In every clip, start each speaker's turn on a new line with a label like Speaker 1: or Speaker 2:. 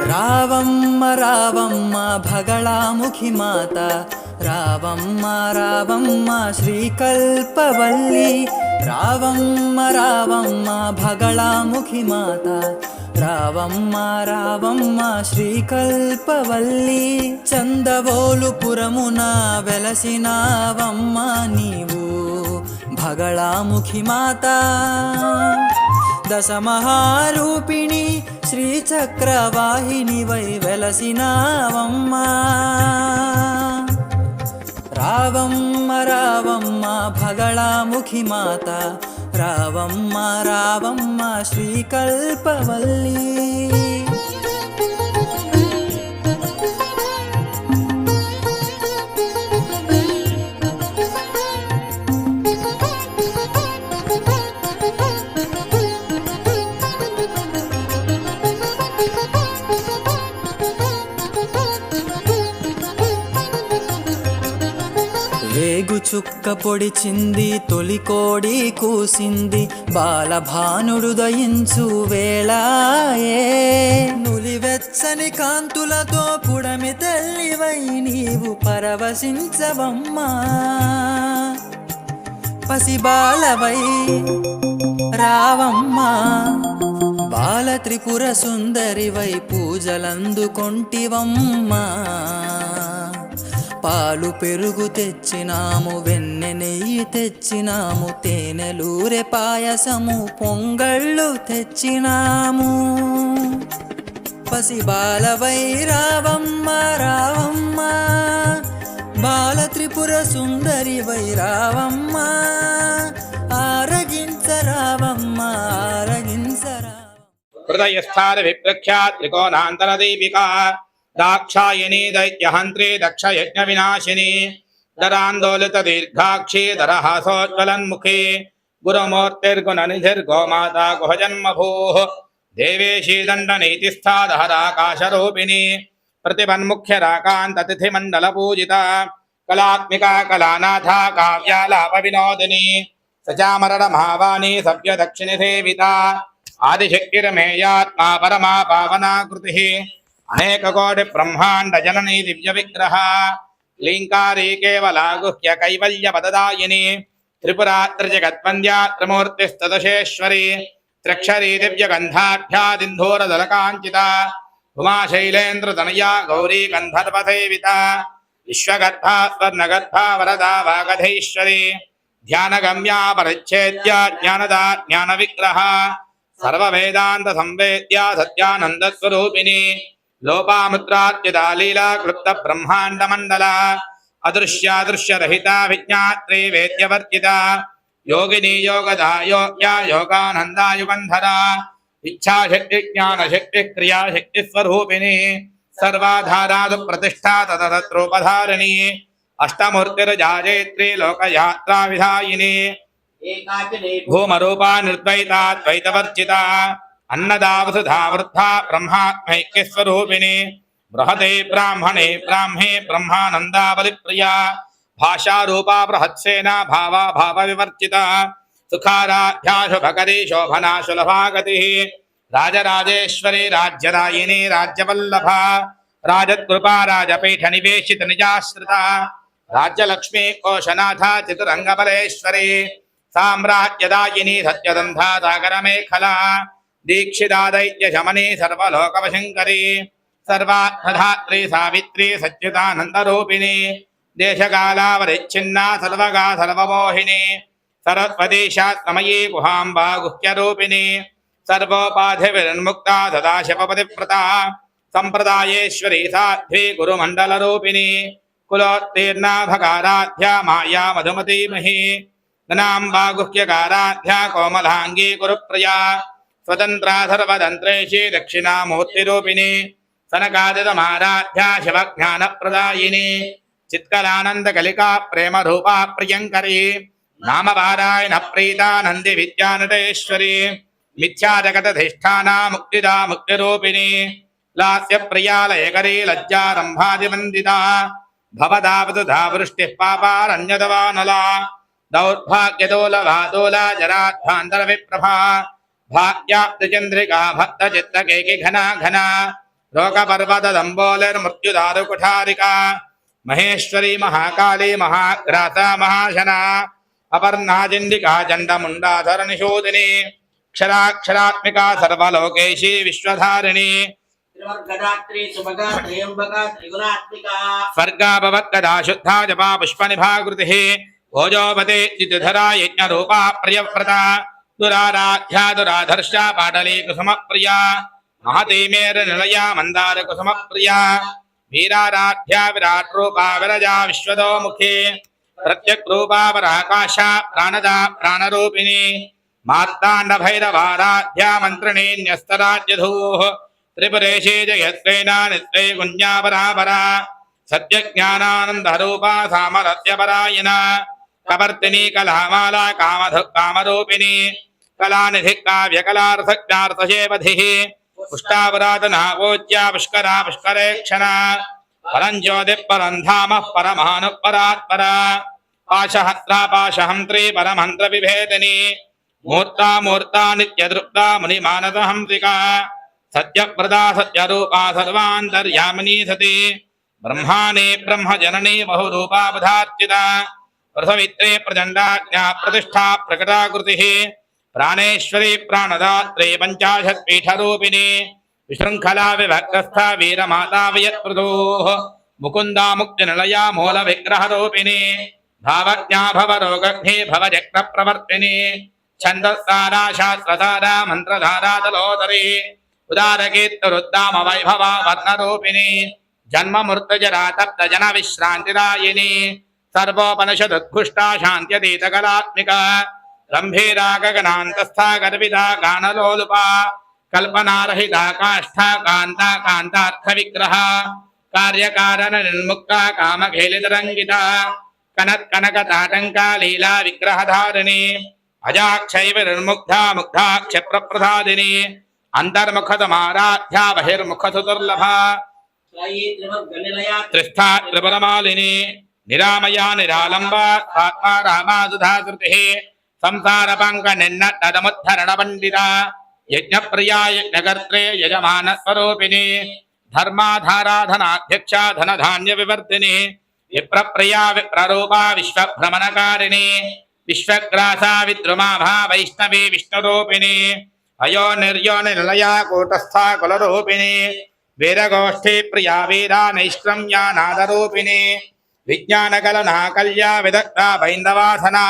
Speaker 1: రావమ్మ రావమ్మ భగళాముఖి మాత, రావమ్మ రావమ్మ శ్రీకల్పవల్లి. రావమ్మ రావమ్మ భగళాముఖి మాత, రావమ్మ రావమ్మ శ్రీకల్పవల్లి. చందవోలుపురమున వెలసినావమ్మ నీవు భగళాముఖి మాత. దశమహారూపిణి శ్రీచక్రవాహిని వై వెలసినావమ్మ. రావమ్మ రావమ్మ భగళాముఖి మాత, రావమ్మ రావమ్మ శ్రీకల్పవల్లి. వేగు చుక్క పొడిచింది, తొలి కోడి కూసింది, బాలభానుడు దయించు వేళాయే. నులివెచ్చని కాంతులతో పుడమి తల్లివై నీవు పరవశించవమ్మా. పసిబాలవై రావమ్మా, బాల త్రిపుర సుందరివై పూజలందుకొంటివమ్మా. పాలు పెరుగు తెచ్చినాము, వెన్నె నెయ్యి తెచ్చినాము, తేనెలూరె పాయసము పొంగళ్ళు తెచ్చినాము. పసిబాలవై రావమ్మ రావమ్మ, బాల త్రిపుర సుందరివై రావమ్మ. ఆరగించరావమ్మ ఆరగించరా.
Speaker 2: హృదయస్థాన విప్రఖ్యా త్రికోణాంతర దీపికా, దాక్షాయణీ దైత్యహంత్రీ దక్షయజ్ఞ వినాశిని, దరాందోలిత దీర్ఘాక్షి దరహాసోజ్వలన్ముఖి, గురుమూర్తిర్గుణనిధిర్గోమాతా గుహజన్మభూః, దేవేశీ దండనీతిస్థా దహరాకాశరూపిణి, ప్రతిపన్ముఖ్యరాకాంతతిథిమండల పూజిత, కళాత్మికా కళానాథా కావ్యాలాప వినోదిని, సచామరణ మహావాణి సవ్యదక్షిణి సేవిత, ఆదిశక్తిరమేయాత్మా పరమా పావనాకృతి, అనేక కోటి బ్రహ్మాండ జననీ దివ్య విగ్రహ, లీంకారీ కేవలా గుహ్య కైవల్య పదదాయిని, త్రిపురాత్రి జగద్వంద్యా త్రిమూర్తిస్తదశేశ్వరి, త్రక్షరీ దివ్య గంధాఢ్యాదింధూర దళకాంచిత, ఉమాశైలేంద్ర తనయా గౌరీ గంధర్వ సేవిత, విశ్వగర్భా స్వర్ణగర్భా వరదా వాగధైశ్వరి, ధ్యానగమ్యా పరిచ్ఛేద్య జ్ఞానదా జ్ఞాన విగ్రహ, సర్వవేదాంత సంవేద్యా సత్యానంద స్వరూపిణి, లోపాముద్రార్చితా లీలా క్లుప్త బ్రహ్మాండ మండల, అదృశ్యాదృశ్యరహిత విజ్ఞాత్రీ వేద్యవర్జిత, యోగిని యోగదా యోగ్య యోగానందా యుగంధర, ఇచ్ఛాశక్తి జ్ఞానశక్తి క్రియాశక్తి స్వరూపిణి, సర్వాధారాదు ప్రతిష్ఠా తతత్రోపధారిణి, అష్టమూర్తిర్జాజేత్రీ లోకయాత్రా విధాయిని, భూమరూపా నిర్ద్వైతా ద్వైతవర్జిత, అన్నదా వసుధా వృద్ధా బ్రహ్మాత్మైక్యస్వరూపిణి, బృహతే బ్రాహ్మణే బ్రాహ్మే బ్రహ్మానందావలిప్రియా, భాషారూపా బృహత్సేనా భావా భావ వివర్జిత, సుఖారాధ్యా శుభకరీ శోభనా సులభాగతి, రాజరాజేశ్వరి రాజ్యదాయిని రాజ్యవల్లభ, రాజత్కృపా రాజపీఠ నివేశిత నిజాశ్రిత, రాజ్యలక్ష్మీ కోశనాథ చతురంగబలేశ్వరి, సామ్రాజ్యదాయిని సత్యదంధా సాగరమేఖలా, దీక్షితా దైత్య శమనీ సర్వలోకవశంకరీ, సర్వాత్మధాత్రీ సావిత్రీ సచ్యుతానందరూపిణి, దేశకాలావరిచ్ఛిన్నా సర్వగా సర్వమోహిని, సరస్వతీశాస్త్రమయీ గుహాంబా గుహ్యరూపిణి, సర్వోపాధి విర్ముక్తా సదాశివపతివ్రత, సంప్రదాయేశ్వరీ సాధ్వీ గురుమండలరూపిణి, కులోత్తీర్ణా భగారాధ్యా మాయా మధుమతీమహీ, ధనాంబా గుహ్యకారాధ్యా కోమలాంగీ కురుప్రియా, స్వతంత్రా సర్వతంత్రేషి దక్షిణామూర్తిరూపిణి, సనకాదితమారాధ్యా శివజ్ఞానప్రదాయిని, చిత్కలానందకలికా ప్రేమరూపా ప్రియంకరీ, నామపారాయణ ప్రీతా నంది విద్యానటేశ్వరి, మిథ్యాజగతధిష్టానా ముక్తిదా ముక్తిరూపిణి, లాస్య ప్రియాలయకరీ లజ్జారంభాదివందితా, భవదావతు ధావృష్టిః పాపారణ్యదవానలా, దౌర్భాగ్యదోలవాదోలా జరాధ్వాంతర విప్రభా, భాగ్యాబ్దిచంద్రికా భక్త చిత్రకేకి ఘనా ఘనా, लोकपर्वतदम्बोलिर्मृत्युदारुकुठारिका महेश्वरी महाकाली महाग्रासा महाशना अपर्णाजिन्दिका चण्डमुण्डाधरनिशोदिनी क्षराक्षरात्मिका सर्वलोकेशी विश्वधारिणी
Speaker 3: त्रिवर्गदात्री सुभगा त्र्यंबका त्रिगुणात्मिका
Speaker 2: स्वर्गा भवत्कदा शुद्धा जपा पुष्पनिभाकृतिः भोजोपते चितधरा यज्ञरूपा प्रियव्रता दुराराध्या दुराधर्षा पाटली कुसुमप्रिया महती मेरुनिलया मन्दारकुसुमप्रिया वीराराध्या विराट्रूपा विरजा विश्वतोमुखी प्रत्यग्रूपा पराकाशा प्राणदा प्राणरूपिणी मार्ताण्डभैरवाराध्या मन्त्रिणी न्यस्तराज्यधूः त्रिपुरेशे जयस्वेना नित्ये गुञ्जापरापरा सत्यज्ञानानन्दरूपा सामरस्यपरायणा कवर्तिनी कलामाला कामरूपिणी कलानिधिः काव्यकलार्थज्ञार्थशेवधिः पुष्टापुरातना पूज्या पुष्करा पुष्करेक्षणा परं ज्योतिः परं धामः परमानुपरात्परा पाशहस्रा पाशहन्त्री परमन्त्रविभेदिनी मूर्ता मूर्ता नित्यदृप्ता मुनिमानसहंसिका सत्यप्रदा सत्यरूपा सर्वान्तर्यामिनी सती ब्रह्माणे ब्रह्मजननी बहुरूपा बुधार्चिता प्रसवित्रे प्रचण्डाज्ञा प्रतिष्ठा प्रकटाकृतिः प्राणेश्वरी प्राणदात्री पञ्चाशत्पीठरूपिणी विशृङ्खला विभक्तस्था वीरमाता वियत्प्रदोः मुकुन्दा मुक्तिनिलया मूलविग्रहरूपिणी भावज्ञा भवरोगघ्ने भवचक्रप्रवर्तिनी छन्दस्सारा शास्त्रधारा मन्त्रधारा तलोदरी उदारकीर्तिरुद्दाम वैभवा वर्णरूपिणी जन्ममृत्युजरा तप्तजनविश्रान्तिदायिनी सर्वोपनिषदुद्घुष्टा शान्त्यतीतकलात्मिका गम्भीरा गगनान्तस्था गर्विता गानलोलुपा कल्पनारहिता काष्ठा कान्ता कान्तार्थविग्रहा कार्यकारणनिर्मुक्ता कामखेलितरङ्गिता कनत्कनकताटङ्का लीला विग्रहधारिणी अजाक्षैव निर्मुग्धा मुग्धा क्षप्रप्रसादिनी अंतर्मुखतमाराध्या बहिर्मुखसुदुर्लभा त्रिस्था त्रिपुरमालिनी निरामया निरालंबा आत्मा रामासुधाकृतिः संसारपङ्कनिन्नतमुद्धरण पंडिता यज्ञप्रिया यज्ञकर्त्रे यजमानस्वरूपिणी धर्माधाराधनाध्यक्षा धनधान्य विवर्धिनी विप्रप्रिया विप्ररूपा विश्वभ्रमणकारिणी विश्वग्रासा विद्रुमाभा वैष्णवी विष्णुरूपिणी अयो निर्योनिलया कूटस्था कुलरूपिणी वीरगोष्ठी प्रिया वीरा नैष्क्रम्या नादरूपिणी विज्ञानकलना कल्या विदग्धा बैन्दवासना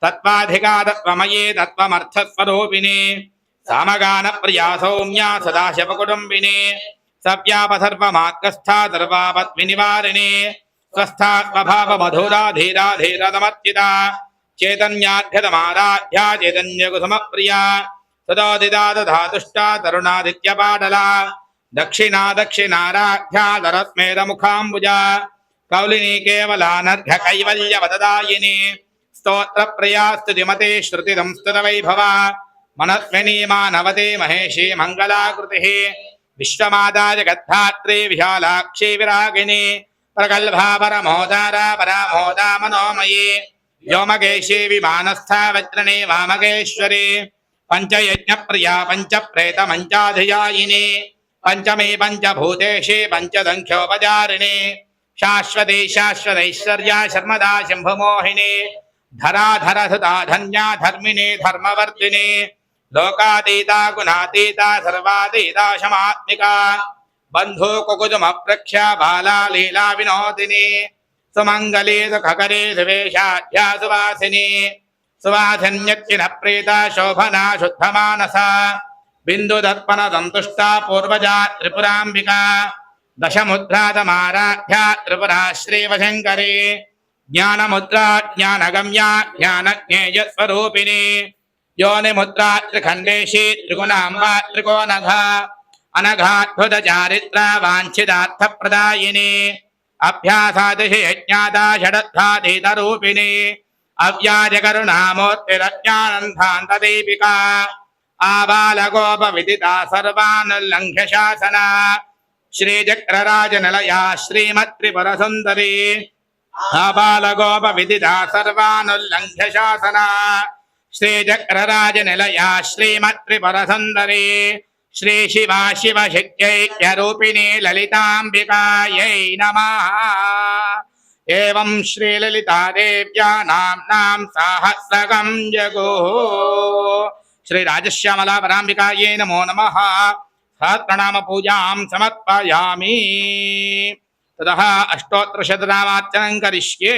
Speaker 2: तत्त्वाधिका तत्त्वमयी तत्त्वमर्थस्वरूपिणी सामगानप्रिया सौम्या सदाशिवकुटुम्बिनी सव्यापसर्वमार्गस्था सर्वापद्विनिवारिणी स्वस्था स्वभावमधुरा धीरा धीरतमर्चिता चैतन्याध्यतमाराध्या चैतन्यकुसुमप्रिया सदोदिता दधातुष्टा तरुणादित्यपाटला दक्षिणा दक्षिणाराध्या दरस्मेरमुखाम्बुजा कौलिनी केवलानर्घ कैवल्यवददायिनी स्तोत्रप्रिया स्तुतिमते श्रुतिसंस्तुतवैभवा मनस्विनी मानवते महेशी मङ्गलाकृतिः विश्वमाता जगद्धात्री विशालाक्षी विरागिनी प्रगल्भा परमोदारा परामोदा मनोमयी व्योमकेशी विमानस्था वज्रणी वामकेश्वरी पंचयज्ञप्रिया पंचप्रेतमञ्चाधियायिनी पंचमी पंचभूतेशी पंचदङ्ख्योपचारिणी शाश्वती शाश्वतैश्वर्या शर्मदा शम्भुमोहिनी धराधरसुता धन्या धर्मिणी धर्मवर्धिनी लोकातीता गुणातीता सर्वातीता शमात्मिका बन्धु कुकुजमप्रख्या बाला लीला विनोदिनी सुमङ्गली सुखकरी सुवेशाढ्या सुवासिनी सुवासिन्यच्चिन प्रीता शोभना शुद्धमानसा बिन्दुदर्पण सन्तुष्टा पूर्वजा त्रिपुराम्बिका दशमुद्रातमाराध्या त्रिपुरा श्रीवशङ्करी ज्ञानमुद्रा ज्ञानगम्या ज्ञानज्ञेयस्वरूपिणी योनिमुद्रा त्रिखण्डेशी त्रिगुणाम्बा त्रिकोणधा अनघाद्भुतचारित्रा वाञ्छितार्थप्रदायिनी अभ्यासादिशि यज्ञाता षडर्थाधीतरूपिणी अव्याजकरुणामूर्तिरज्ञानन्धान्तदीपिका आबालगोपविदिता सर्वानुल्लङ्घ्य शासना श्रीचक्रराजनिलया श्रीमत्त्रिपुरसुन्दरी आबालगोपविदिता सर्वानुल्लङ्घ्य शासना श्रीचक्रराजनिलया श्रीमत्त्रिपुरसुन्दरी श्री शिवा शिव शक्त्यैक्यरूपिणी ललिताम्बिकायै नमः एवं श्री ललिता देव्या नाम्नां सहस्रकं जगुः श्री राजश्यामला पराम्बिकायै नमो नमः सहस्रनाम पूजां समर्पयामि ततः अष्टोत्तरशतनामार्चनं करिष्ये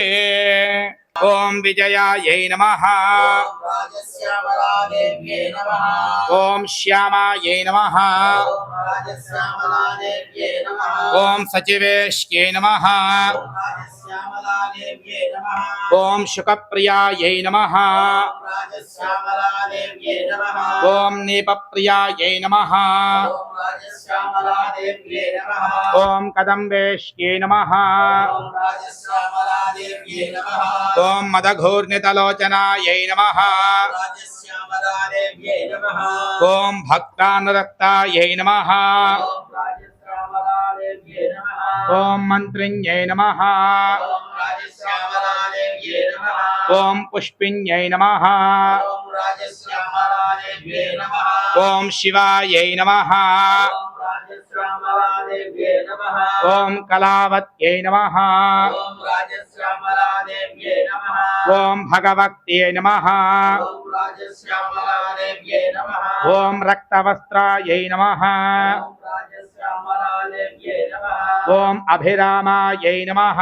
Speaker 2: ओम विजयायै नमः
Speaker 3: राजश्यामलादेव्यै नमः
Speaker 2: ओम श्यामायै नमः
Speaker 3: राजश्यामलादेव्यै नमः
Speaker 2: ओम सचिवेश्यै नमः
Speaker 3: राजश्यामलादेव्यै नमः
Speaker 2: ओम शुकप्रियायै नमः
Speaker 3: राजश्यामलादेव्यै नमः
Speaker 2: ओम नीपप्रियायै नमः
Speaker 3: राजश्यामलादेव्यै नमः
Speaker 2: ओम कदम्बेश्यै नमः
Speaker 3: राजश्यामलादेव्यै नमः
Speaker 2: ओम मदघूर्णितलोचनायै नमः
Speaker 3: राजश्यामलादेव्यै नमः
Speaker 2: ओम भक्तानुरक्तायै नमः
Speaker 3: राजश्यामलादेव्यै नमः
Speaker 2: ओम मंत्रिण्यै नमः
Speaker 3: राजश्यामलादेव्यै नमः
Speaker 2: ओम पुष्पिण्यै नमः
Speaker 3: राजश्यामलादेव्यै नमः
Speaker 2: ओम शिवायै नमः
Speaker 3: राजश्यामलादेव्यै नमः
Speaker 2: ओम कलावत्यै नमः
Speaker 3: राजश्यामलादेव्यै नमः
Speaker 2: ओम भगवत्यै नमः
Speaker 3: राजश्यामलादेव्यै नमः
Speaker 2: ओम रक्तवस्त्रायै नमः
Speaker 3: राजश्यामलादेव्यै नमः
Speaker 2: ओम अभिरामायै नमः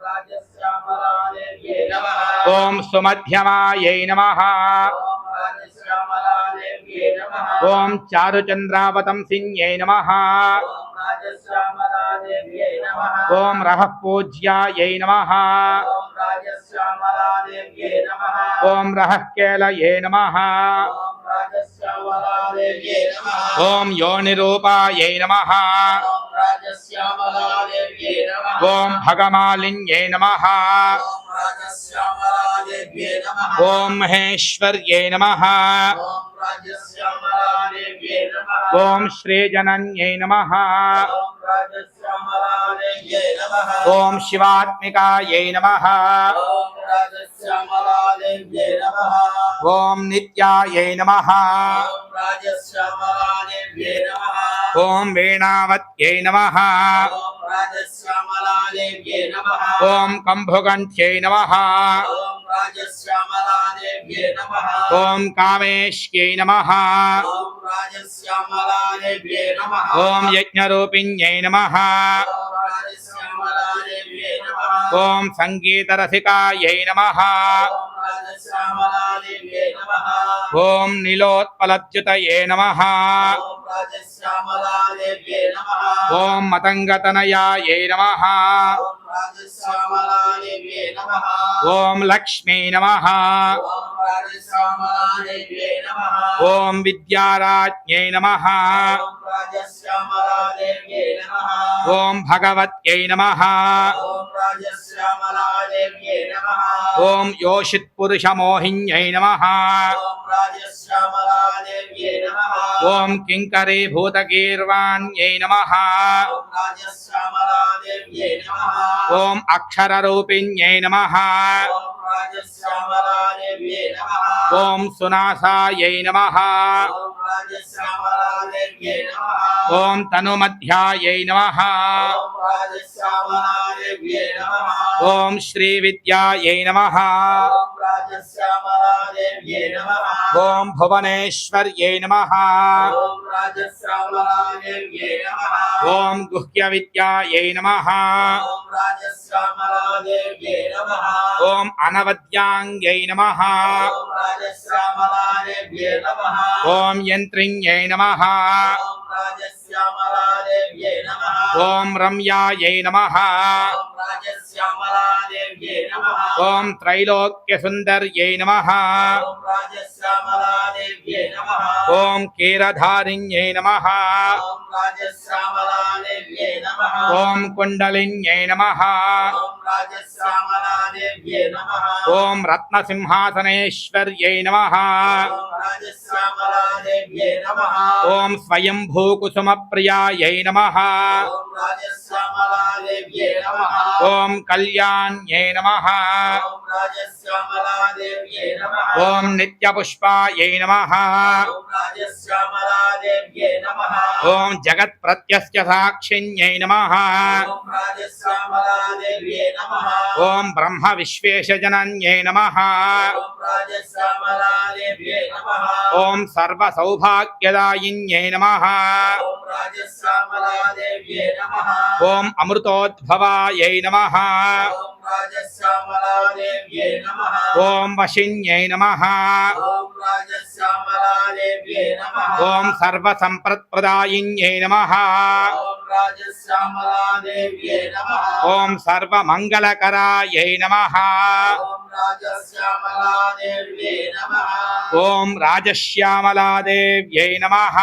Speaker 3: राजश्यामलादेव्यै नमः
Speaker 2: ओम सुमध्यमायै नमः
Speaker 3: राजश्यामलादेव्यै नमः
Speaker 2: ओम चारुचन्द्रावतंसिन्यै नमः
Speaker 3: राजश्यामलादेव्यै नमः
Speaker 2: ओम रहः पूज्यायै नमः
Speaker 3: राजश्यामलादेव्यै नमः
Speaker 2: ओम रहः केलये नमः
Speaker 3: राजश्यामलादेव्यै नमः
Speaker 2: ओम योनिरूपायै नमः
Speaker 3: राजश्यामलादेव्यै नमः
Speaker 2: ओम भगमालिन्यै नमः
Speaker 3: राजश्यामलादेव्यै नमः
Speaker 2: ओम महेश्वर्यै नमः
Speaker 3: राजश्यामलादेव्यै नमः
Speaker 2: ओम श्रीजनन्यै नमः
Speaker 3: राजश्यामलादेव्यै नमः
Speaker 2: ओम शिवात्मिकायै नमः
Speaker 3: राजश्यामलादेव्यै नमः
Speaker 2: ओम नित्यायै नमः
Speaker 3: राजश्यामलादेव्यै नमः
Speaker 2: ओम वीणावत्यै नमः
Speaker 3: राजश्यामलादेव्यै नमः
Speaker 2: ओम कंभुकण्ठ्यै नमः
Speaker 3: राजश्यामलादेव्यै नमः
Speaker 2: ओम कामेश्यै नमः
Speaker 3: राजश्यामलादेव्यै नमः
Speaker 2: ओम यज्ञरूपिण्यै नमः
Speaker 3: राजश्यामलादेव्यै नमः
Speaker 2: ओम संगीतरसिकायै नमः
Speaker 3: राजश्यामलादेव्यै नमः
Speaker 2: ओम नीलोत्पलच्युतये नमः
Speaker 3: राजश्यामलादेव्यै नमः
Speaker 2: ओम मतङ्गतनयायै नमः
Speaker 3: राजश्यामलादेव्यै नमः
Speaker 2: ओम लक्ष्मी नमः
Speaker 3: राजश्यामलादेव्यै नमः
Speaker 2: ओम विद्याराज्ञै नमः
Speaker 3: राजश्यामलादेव्यै नमः
Speaker 2: ओम भगवत्यै नमः
Speaker 3: राजश्यामलादेव्यै नमः
Speaker 2: ओम योषित्पुरुषमोहिन्यै नमः
Speaker 3: राजश्यामलादेव्यै नमः
Speaker 2: ओम किङ्करीभूतगीर्वाण्यै नमः
Speaker 3: राजश्यामलादेव्यै नमः
Speaker 2: ओम अक्षररूपिण्यै नमः
Speaker 3: राजश्यामलादेव्यै नमः
Speaker 2: ओम सुनासायै नमः
Speaker 3: राजश्यामलादेव्यै नमः
Speaker 2: ओम तनुमध्यायै नमः
Speaker 3: राजश्यामलादेव्यै नमः
Speaker 2: ओम श्रीविद्यायै नमः
Speaker 3: राजश्यामलादेव्यै नमः
Speaker 2: ओम भुवनेश्वर्यै नमः
Speaker 3: राजश्यामलादेव्यै नमः
Speaker 2: ओम गुह्यविद्यायै नमः
Speaker 3: राजश्यामलादेव्यै नमः
Speaker 2: ओम अनवद्यांगै नमः
Speaker 3: राजश्यामलादेव्यै नमः
Speaker 2: ओम यन्त्रिण्यै नमः
Speaker 3: राजश्यामलादेव्यै नमः
Speaker 2: ओम रम्यायै नमः
Speaker 3: राजश्यामलादेव्यै नमः
Speaker 2: ओम त्रैलोक्यसुन्दर्यै नमः
Speaker 3: राजश्यामलादेव्यै नमः
Speaker 2: ओम कीरधारिण्यै नमः
Speaker 3: राजश्यामलादेव्यै नमः
Speaker 2: ओम कुण्डलिन्यै नमः
Speaker 3: राजश्यामलादेव्यै नमः
Speaker 2: ओम रत्नसिंहासनेश्वर्यै नमः
Speaker 3: राजश्यामलादेव्यै नमः
Speaker 2: ओम स्वयंभूकुसुमप्रियायै नमः
Speaker 3: राजश्यामलादेव्यै नमः
Speaker 2: ओम कल्याण కళ్యాణ్యై నమః
Speaker 3: ఓం రాజశ్యామలాదేవ్యై నమః
Speaker 2: ఓం నిత్యపుష్పాయై నమః
Speaker 3: ఓం రాజశ్యామలాదేవ్యై నమః
Speaker 2: ఓం జగత్ప్రత్యస్య సాక్షిణ్యై నమః
Speaker 3: ఓం రాజశ్యామలాదేవ్యై నమః
Speaker 2: ఓం బ్రహ్మ విశ్వేశజనన్యై నమః
Speaker 3: ఓం రాజశ్యామలాదేవ్యై నమః
Speaker 2: ఓం సర్వసౌభాగ్యదాయిన్యై నమః
Speaker 3: ఓం రాజశ్యామలాదేవ్యై నమః
Speaker 2: ఓం అమృతోద్భవాయై నమః
Speaker 3: ఓం రాజశ్యామలాదేవ్యై నమః
Speaker 2: ఓం వశిన్యై నమః
Speaker 3: ఓం రాజశ్యామలాదేవ్యై నమః
Speaker 2: ఓం సర్వసంపత్ప్రదాయిన్యై నమః
Speaker 3: ఓం రాజశ్యామలాదేవ్యై నమః
Speaker 2: ఓం సర్వమంగళకరాయై నమః
Speaker 3: ఓం రాజశ్యామలాదేవ్యై నమః
Speaker 2: ఓం రాజశ్యామలాదేవ్యై నమః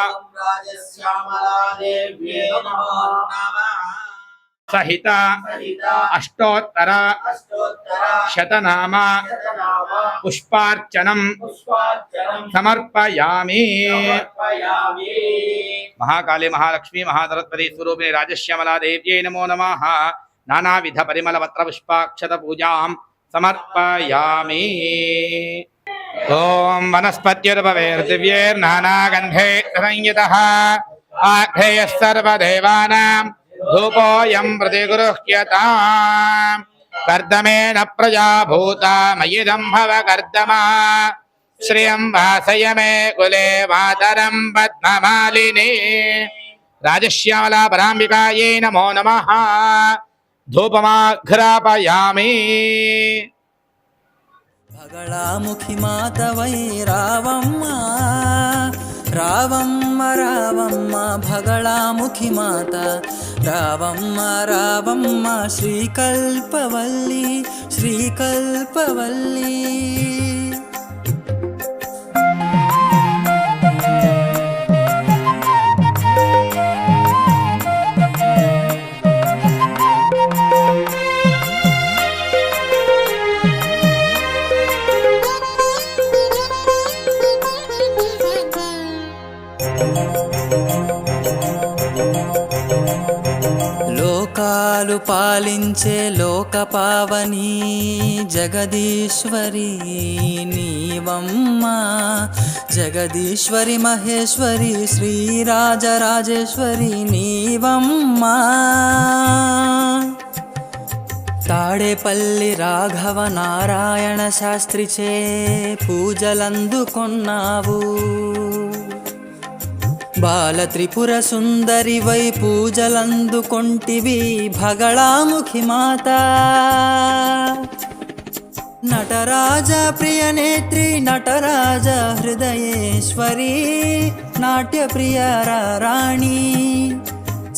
Speaker 3: ఓం రాజశ్యామలాదేవ్యై నమో నమః
Speaker 2: సహిత
Speaker 3: సహిత
Speaker 2: అష్టోత్తర
Speaker 3: అష్టోత్తర
Speaker 2: శతనామ
Speaker 3: శతనామ
Speaker 2: పుష్పార్చనం
Speaker 3: పుష్పార్చనం
Speaker 2: సమర్పయామి
Speaker 3: సమర్పయామి
Speaker 2: మహాకాళీ మహాలక్ష్మీ మహాసరస్వతి స్వరూపిణి రాజశ్యామలాదేవ్యై నమో నమః నానావిధ పరిమళ పత్ర పుష్పాక్షత పూజాం సమర్పయామి ఓం వనస్పత్యుర్భవేర్దివ్యైర్నానాగంధే సంయుతః ఆఘ్రేయः సర్వదేవానాం ధూపోऽयं प्रतिगृह्यताम् कर्दमेन प्रजा भूता मयिदं भव कर्दमा श्रियं वासय मे कुले मातरं पद्ममालिनी राजश्यामला पराम्बिकायै नमो नमः धूपमाघ्रापयामि
Speaker 1: భగళాముఖి మాతవై రావమ్మ రావమ్మ రావమ్మ భగళాముఖి మాత రావమ్మ రావమ్మ శ్రీకల్పవల్లి శ్రీకల్పవల్లి లోకాలు పాలించే లోకపావని జగదీశ్వరి నీవమ్మ జగదీశ్వరి మహేశ్వరి శ్రీరాజరాజేశ్వరి నీవమ్మ తాడేపల్లి రాఘవ నారాయణ శాస్త్రిచే పూజలందుకొన్నావు బాల త్రిపుర సుందరి వై పూజలందుకొంటివి భగళాముఖి మాత నటరాజ ప్రియ నేత్రి నటరాజ హృదయేశ్వరి నాట్య ప్రియ రాణి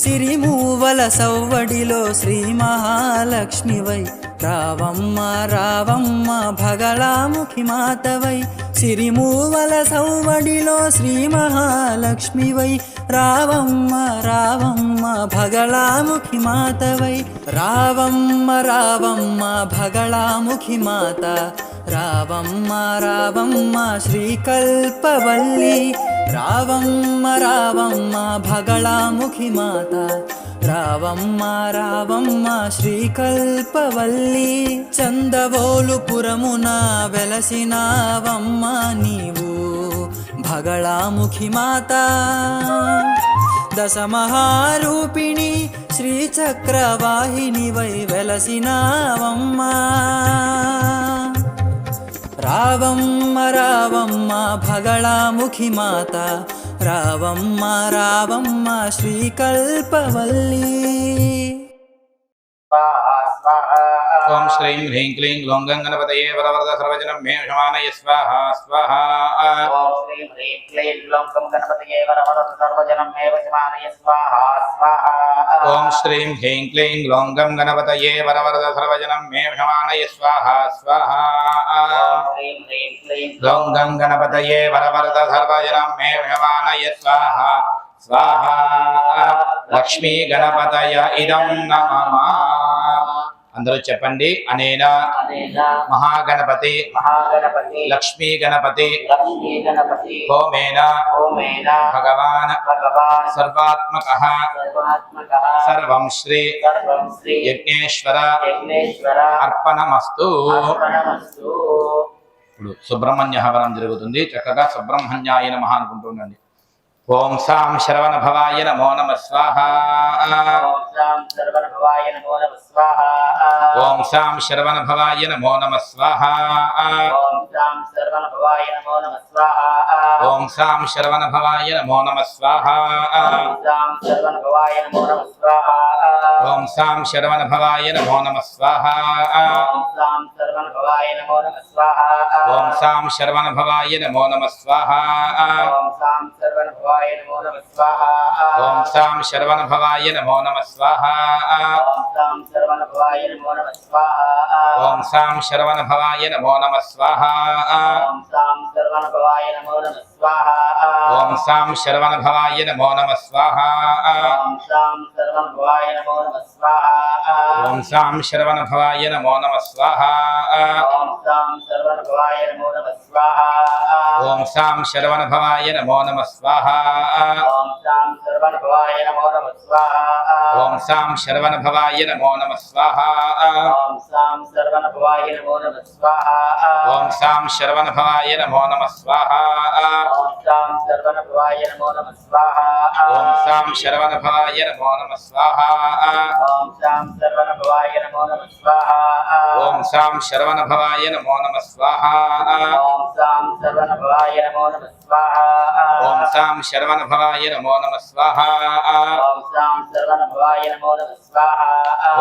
Speaker 1: సిరిమూవల సవ్వడిలో Shri Mahalakshmi why Ravamma Ravamma Bagalamukhi మాతవై సిరిమూవల సవ్వడిలో Shri Mahalakshmi why రావమ్మ రావమ్మ భగళాముఖి మాతవై రావమ్మ రావమ్మ భగళాముఖి మాత రావమ్మ రావమ్మ శ్రీకల్పవల్లి రావమ్మ రావమ్మ భగళాముఖి మాత రావమ్మ రావమ్మ శ్రీకల్పవల్లి చందవోలుపురమున వెలసినావమ్మ నీవు భగళాముఖి మాత దశమహారూపిణి శ్రీచక్రవాహిని వై వెలసినావమ్మ రావమ్మ రావమ్మ భగళాముఖి మాత రావమ్మ రావమ్మ శ్రీకల్పవల్లి
Speaker 2: ఓం శ్రీం హ్రీం క్లీం గ్లౌం గణపతయే వరవరద సర్వజనం మే క్షమానయ స్వాహా స్వాహా
Speaker 3: ఓం శ్రీం హ్రీం క్లీం గ్లౌం గణపతయే వరవరద సర్వజనం మే వశమానయ స్వాహా స్వాహా
Speaker 2: ఓం శ్రీం హ్రీం క్లీం గ్లౌం గణపతయే వరవరద సర్వజనం మే క్షమానయ స్వాహా స్వాహా
Speaker 3: ఓం శ్రీం హ్రీం క్లీం
Speaker 2: గ్లౌం గణపతయే వరవరద సర్వజనం మే క్షమానయ స్వాహా స్వాహా లక్ష్మీ గణపతయ ఇదం నమః అందరూ చెప్పండి. అనేన
Speaker 3: అనేన
Speaker 2: మహాగణపతి
Speaker 3: మహాగణపతి
Speaker 2: లక్ష్మీ గణపతి
Speaker 3: లక్ష్మీ గణపతి
Speaker 2: హోమేన
Speaker 3: హోమేన
Speaker 2: భగవాన్
Speaker 3: భగవాన్
Speaker 2: సర్వాత్మకః
Speaker 3: సర్వాత్మకః
Speaker 2: సర్వం శ్రీ
Speaker 3: సర్వం శ్రీ
Speaker 2: యజ్ఞేశ్వర
Speaker 3: యజ్ఞేశ్వర
Speaker 2: అర్పణమస్తు.
Speaker 3: అర్పణమస్తు.
Speaker 2: ఇప్పుడు సుబ్రహ్మణ్య హవనం జరుగుతుంది. చక్కగా సుబ్రహ్మణ్యాయ నమః అనుకుంటుండండి. ఓం సాం శరవణ భవాయ నమో నమః స్వాహా.
Speaker 3: ఓం సాం సర్వణ భవాయ నమో నమః స్వాహా.
Speaker 2: ఓం సాం శరవణ భవాయ నమో నమః స్వాహా.
Speaker 3: ఓం సాం సర్వణ భవాయ నమో నమః స్వాహా.
Speaker 2: ఓం సాం శరవణ భవాయ నమో నమః స్వాహా.
Speaker 3: ఓం సాం సర్వణ భవాయ నమో నమః స్వాహా.
Speaker 2: ఓం సాం శరవణ భవాయ నమో నమః స్వాహా.
Speaker 3: ఓం సాం సర్వణ భవాయ నమో నమః స్వాహా.
Speaker 2: ఓం సాం శరవణ భవాయ నమో నమః స్వాహా.
Speaker 3: ఓం సాం సర్వణ భవాయ నమో నమః స్వాహా.
Speaker 2: ఓం సాం శరవణ భవాయ నమో నమః స్వాహా.
Speaker 3: ఓం సాం సర్వణ భవాయ నమో నమః స్వాహా.
Speaker 2: ఓం సాం శరవణ భవాయ నమో నమః స్వాహా.
Speaker 3: ఓం సాం సర్వణ భవాయ నమో నమః స్వాహా.
Speaker 2: ఓం సాం శరవణ భవాయ నమో నమః స్వాహా.
Speaker 3: ఓం సాం సర్వణ భవాయ నమో నమః స్వాహా.
Speaker 2: ఓం సాం శరవణ భవాయ నమో నమః స్వాహా.
Speaker 3: ఓం సాం సర్వణ భవాయ నమో నమః స్వాహా.
Speaker 2: ఓం సాం శరవణ భవాయ నమో నమః స్వాహా.
Speaker 3: ఓం సాం సర్వణ భవాయ నమో నమః స్వాహా.
Speaker 2: ఓం సాం శరవణ భవాయ నమో నమః స్వాహా.
Speaker 3: ఓం సాం సర్వణ భవాయ నమో నమః స్వాహా.
Speaker 2: ఓం సాం శరవణ భవాయ నమో నమః స్వాహా.
Speaker 3: ఓం సాం సర్వణ భవాయ నమో నమః స్వాహా.
Speaker 2: ఓం సాం శరవణ భవాయ నమో నమః స్వాహా.
Speaker 3: ఓం సాం సర్వణ భవాయ నమో నమః స్వాహా.
Speaker 2: ఓం సాం శరవణ భవాయ నమో నమః స్వాహా.
Speaker 3: ఓం సాం సర్వణ భవాయ నమో నమః స్వాహా.
Speaker 2: ఓం సాం శరవణ భవాయ నమో నమః స్వాహా.
Speaker 3: ఓం సాం సర్వణ భవాయ నమో నమః స్వాహా.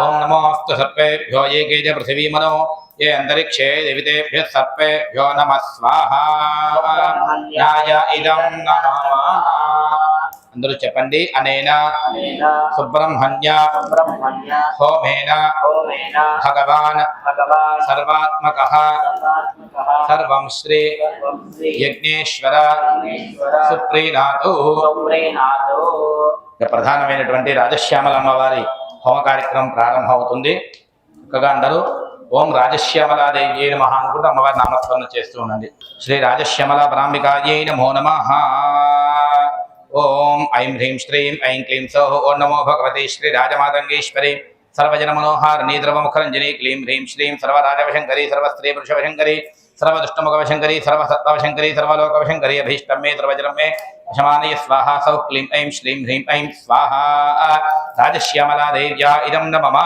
Speaker 2: ఓం నమోస్తు సర్పేభ్యో ఏకే చ పృథివీ మనో ఏ అంతరిక్షే దేవితేభ్యః సర్పేభ్యో నమః స్వాహా. న్యాయ ఇదం నమః. అందరూ చెప్పండి. అనేన
Speaker 3: అనేన
Speaker 2: సుబ్రహ్మణ్య
Speaker 3: బ్రహ్మణ్య
Speaker 2: హోమేన
Speaker 3: హోమేన
Speaker 2: భగవాన్
Speaker 3: భగవాన్
Speaker 2: సర్వాత్మకః
Speaker 3: సర్వాత్మకః
Speaker 2: సర్వం శ్రీ
Speaker 3: సర్వం శ్రీ
Speaker 2: యజ్ఞేశ్వర
Speaker 3: యజ్ఞేశ్వర
Speaker 2: సుప్రీనాథు.
Speaker 3: సుప్రీనాథో.
Speaker 2: ఇక ప్రధానమైనటువంటి రాజశ్యామల అమ్మవారి హోమ కార్యక్రమం ప్రారంభమవుతుంది. చక్కగా అందరూ ఓం రాజశ్యామలాదేవ్యై నమః అనుకుంటూ అమ్మవారి నామస్మరణ చేస్తూ ఉండండి. శ్రీ రాజశ్యామల బ్రాహ్మికాయై నమో నమః. ఓం ఐం హ్రీం శ్రీం ఐం క్లీం సౌః. ఓం నమో భగవతే శ్రీ రాజమాతంగేశ్వరి సర్వజన మనోహారిణీ ద్రవముఖరంజని క్లీం హ్రీం శ్రీం సర్వరాజవశంకరి సర్వస్త్రీ పురుషవశంకరి సర్వదుష్టముఖవశంకరి సర్వసత్వవశంకరి సర్వలోకవశంకరి అభీష్టం మే ద్రవజనం మే వశమానయ స్వాహా. సౌః క్లీం ఐం శ్రీం హ్రీం ఐం స్వాహా. రాజశ్యామలాదేవ్యా ఇదం నమః.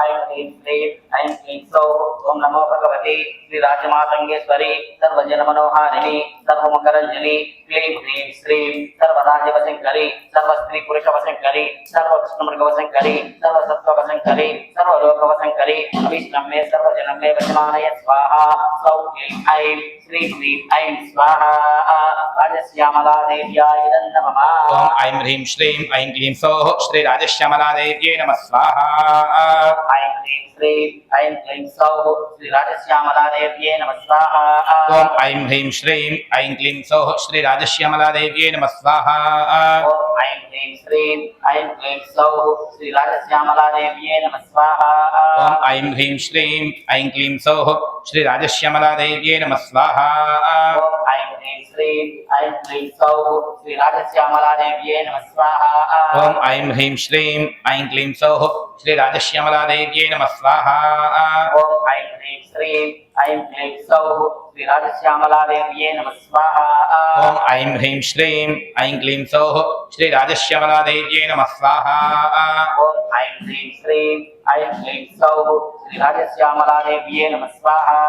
Speaker 3: ఐం హ్రీం శ్రీం ఐం క్లీం సౌః. ఓం నమో భగవతే శ్రీ రాజమాతంగేశ్వరి సర్వజన మనోహారిణి సర్వముఖరంజని క్లీం హ్రీం శ్రీం సర్వరాజవశంకరి సర్వస్త్రీ పురుషవశంకరి సర్వకృష్ణమృగవశంకరి సర్వసత్వవశంకరి సర్వలోకవశంకరి అభీష్టం మే సర్వజనం మే వశమానయ స్వాహా. సౌః క్లీం ఐం శ్రీం హ్రీం ఐం స్వాహా. రాజశ్యామలాదేవ్యా ఇదం నమః.
Speaker 2: ఓం ఐం హ్రీం శ్రీం ఐం క్లీం సౌః శ్రీ రాజశ్యామలాదేవ్యై నమః స్వాహా.
Speaker 3: ఐం హ్రీం శ్రీం ఐం క్లీం సౌః శ్రీ రాజశ్యామలాదేవ్యై నమః స్వాహా.
Speaker 2: ఓం ఐం హ్రీం శ్రీం ఐం క్లీం సౌః శ్రీ రాజశ్యామలాదేవ్యై నమః స్వాహా.
Speaker 3: ఓం ఐం హ్రీం శ్రీం ఐం క్లీం సౌః శ్రీ రాజశ్యామలాదేవ్యై నమః స్వాహా.
Speaker 2: ఓం ఐం హ్రీం శ్రీం ఐం క్లీం సౌః శ్రీ రాజశ్యామలాదేవ్యై నమః స్వాహా.
Speaker 3: ఓం ఐం హ్రీం శ్రీం ఐం క్లీం సౌః శ్రీ రాజశ్యామలాదేవ్యై నమః స్వాహా.
Speaker 2: ఓం ఐం హ్రీం శ్రీం ఐం క్లీం సౌః శ్రీ రాజశ్యామలాదేవ్యై నమః స్వాహా.
Speaker 3: ఓం ఐం హ్రీం శ్రీం ఐం క్లీం సౌః శ్రీ రాజశ్యామలాదేవ్యై నమః స్వాహా.
Speaker 2: ఓం ఐం హ్రీం శ్రీం ఐం క్లీం సౌః శ్రీ రాజశ్యామలాదేవ్యై నమః స్వాహా.
Speaker 3: ఓం ఐం హ్రీం శ్రీం ఐం క్లీం సౌః శ్రీ రాజశ్యామలాదేవ్యై నమః స్వాహా.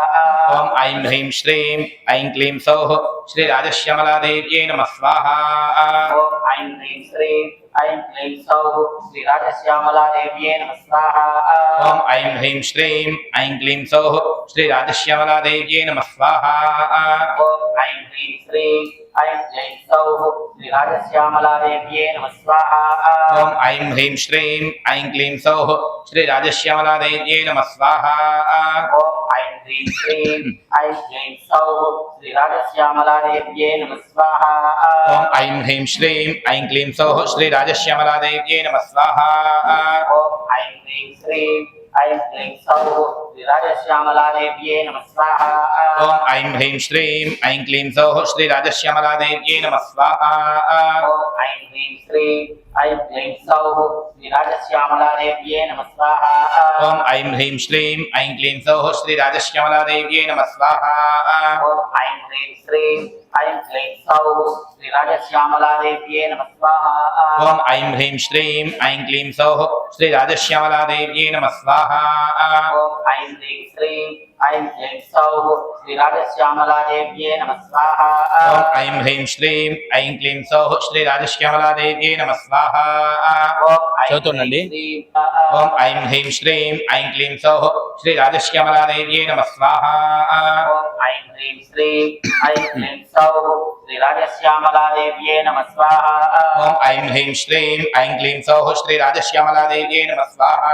Speaker 2: ఓం ఐం హ్రీం శ్రీం ఐం క్లీం సౌః శ్రీ రాజశ్యామలాదేవ్యై నమః స్వాహా.
Speaker 3: ఓం ఐం హ్రీం శ్రీం ఐం క్లీం సౌః శ్రీ రాజశ్యామలాదేవ్యై నమః స్వాహా.
Speaker 2: ఓం ఐం హ్రీం శ్రీం ఐం క్లీం సౌః శ్రీ రాజశ్యామలాదేవ్యై నమః స్వాహా.
Speaker 3: ఓం ఐం హ్రీం శ్రీం ఐం క్లీం సౌః శ్రీ రాజశ్యామలాదేవ్యై నమః స్వాహా.
Speaker 2: ఓం ఐం హ్రీం శ్రీం ఐం క్లీం సౌః శ్రీ రాజశ్యామలాదేవ్యై నమః స్వాహా.
Speaker 3: ఓం ఐం హ్రీం శ్రీం ఐం క్లీం సౌః శ్రీ రాజశ్యామలాదేవ్యై నమః స్వాహా.
Speaker 2: ఓం ఐం హ్రీం శ్రీం ఐం క్లీం సౌః శ్రీ రాజశ్యామలాదేవ్యై నమః స్వాహా.
Speaker 3: ఓం ఐం హ్రీం శ్రీం ऐं क्लीं सौः श्रीराजश्यामलादेव्यै नमः स्वाहा
Speaker 2: ॐ ऐं ह्रीं श्रीं ऐं क्लीं सौः श्रीराजश्यामलादेव्यै नमः स्वाहा
Speaker 3: ॐ ऐं ह्रीं श्रीं ऐं क्लीं सौः श्रीराजश्यामलादेव्यै नमः स्वाहा
Speaker 2: ॐ ऐं ह्रीं श्रीं ऐं क्लीं सौः श्रीराजश्यामलादेव्यै नमः स्वाहा
Speaker 3: ॐ ऐं ह्रीं श्रीं ऐं क्लीं सौः श्रीराजश्यामलादेव्यै नमः स्वाहा
Speaker 2: ॐ ऐं ह्रीं श्रीं ऐं क्लीं सौः श्रीराजश्यामलादेव्यै नमः स्वाहा
Speaker 3: ॐ ऐं ह्रीं श्रीं ऐं क्लीं सौः श्रीराजश्यामलादेव्यै नमः स्वाहा
Speaker 2: ॐ ऐं ह्रीं श्रीं ऐं क्लीं सौः श्रीराजश्यामलादेव्यै नमः स्वाहा చదువుతుండండి ఓం ఐం హ్రీం శ్రీం ఐం క్లీం సౌః శ్రీ రాజశ్యామలాదేవ్యై నమః స్వాహా
Speaker 3: ॐ ऐं ह्रीं श्रीं ऐं क्लीं सौः श्रीराजश्यामलादेव्यै नमः स्वाहा
Speaker 2: ఓం ఐం హ్రీం శ్రీం ఐం క్లీం సౌః శ్రీ రాజశ్యామలాదేవ్యై నమः స్వాహా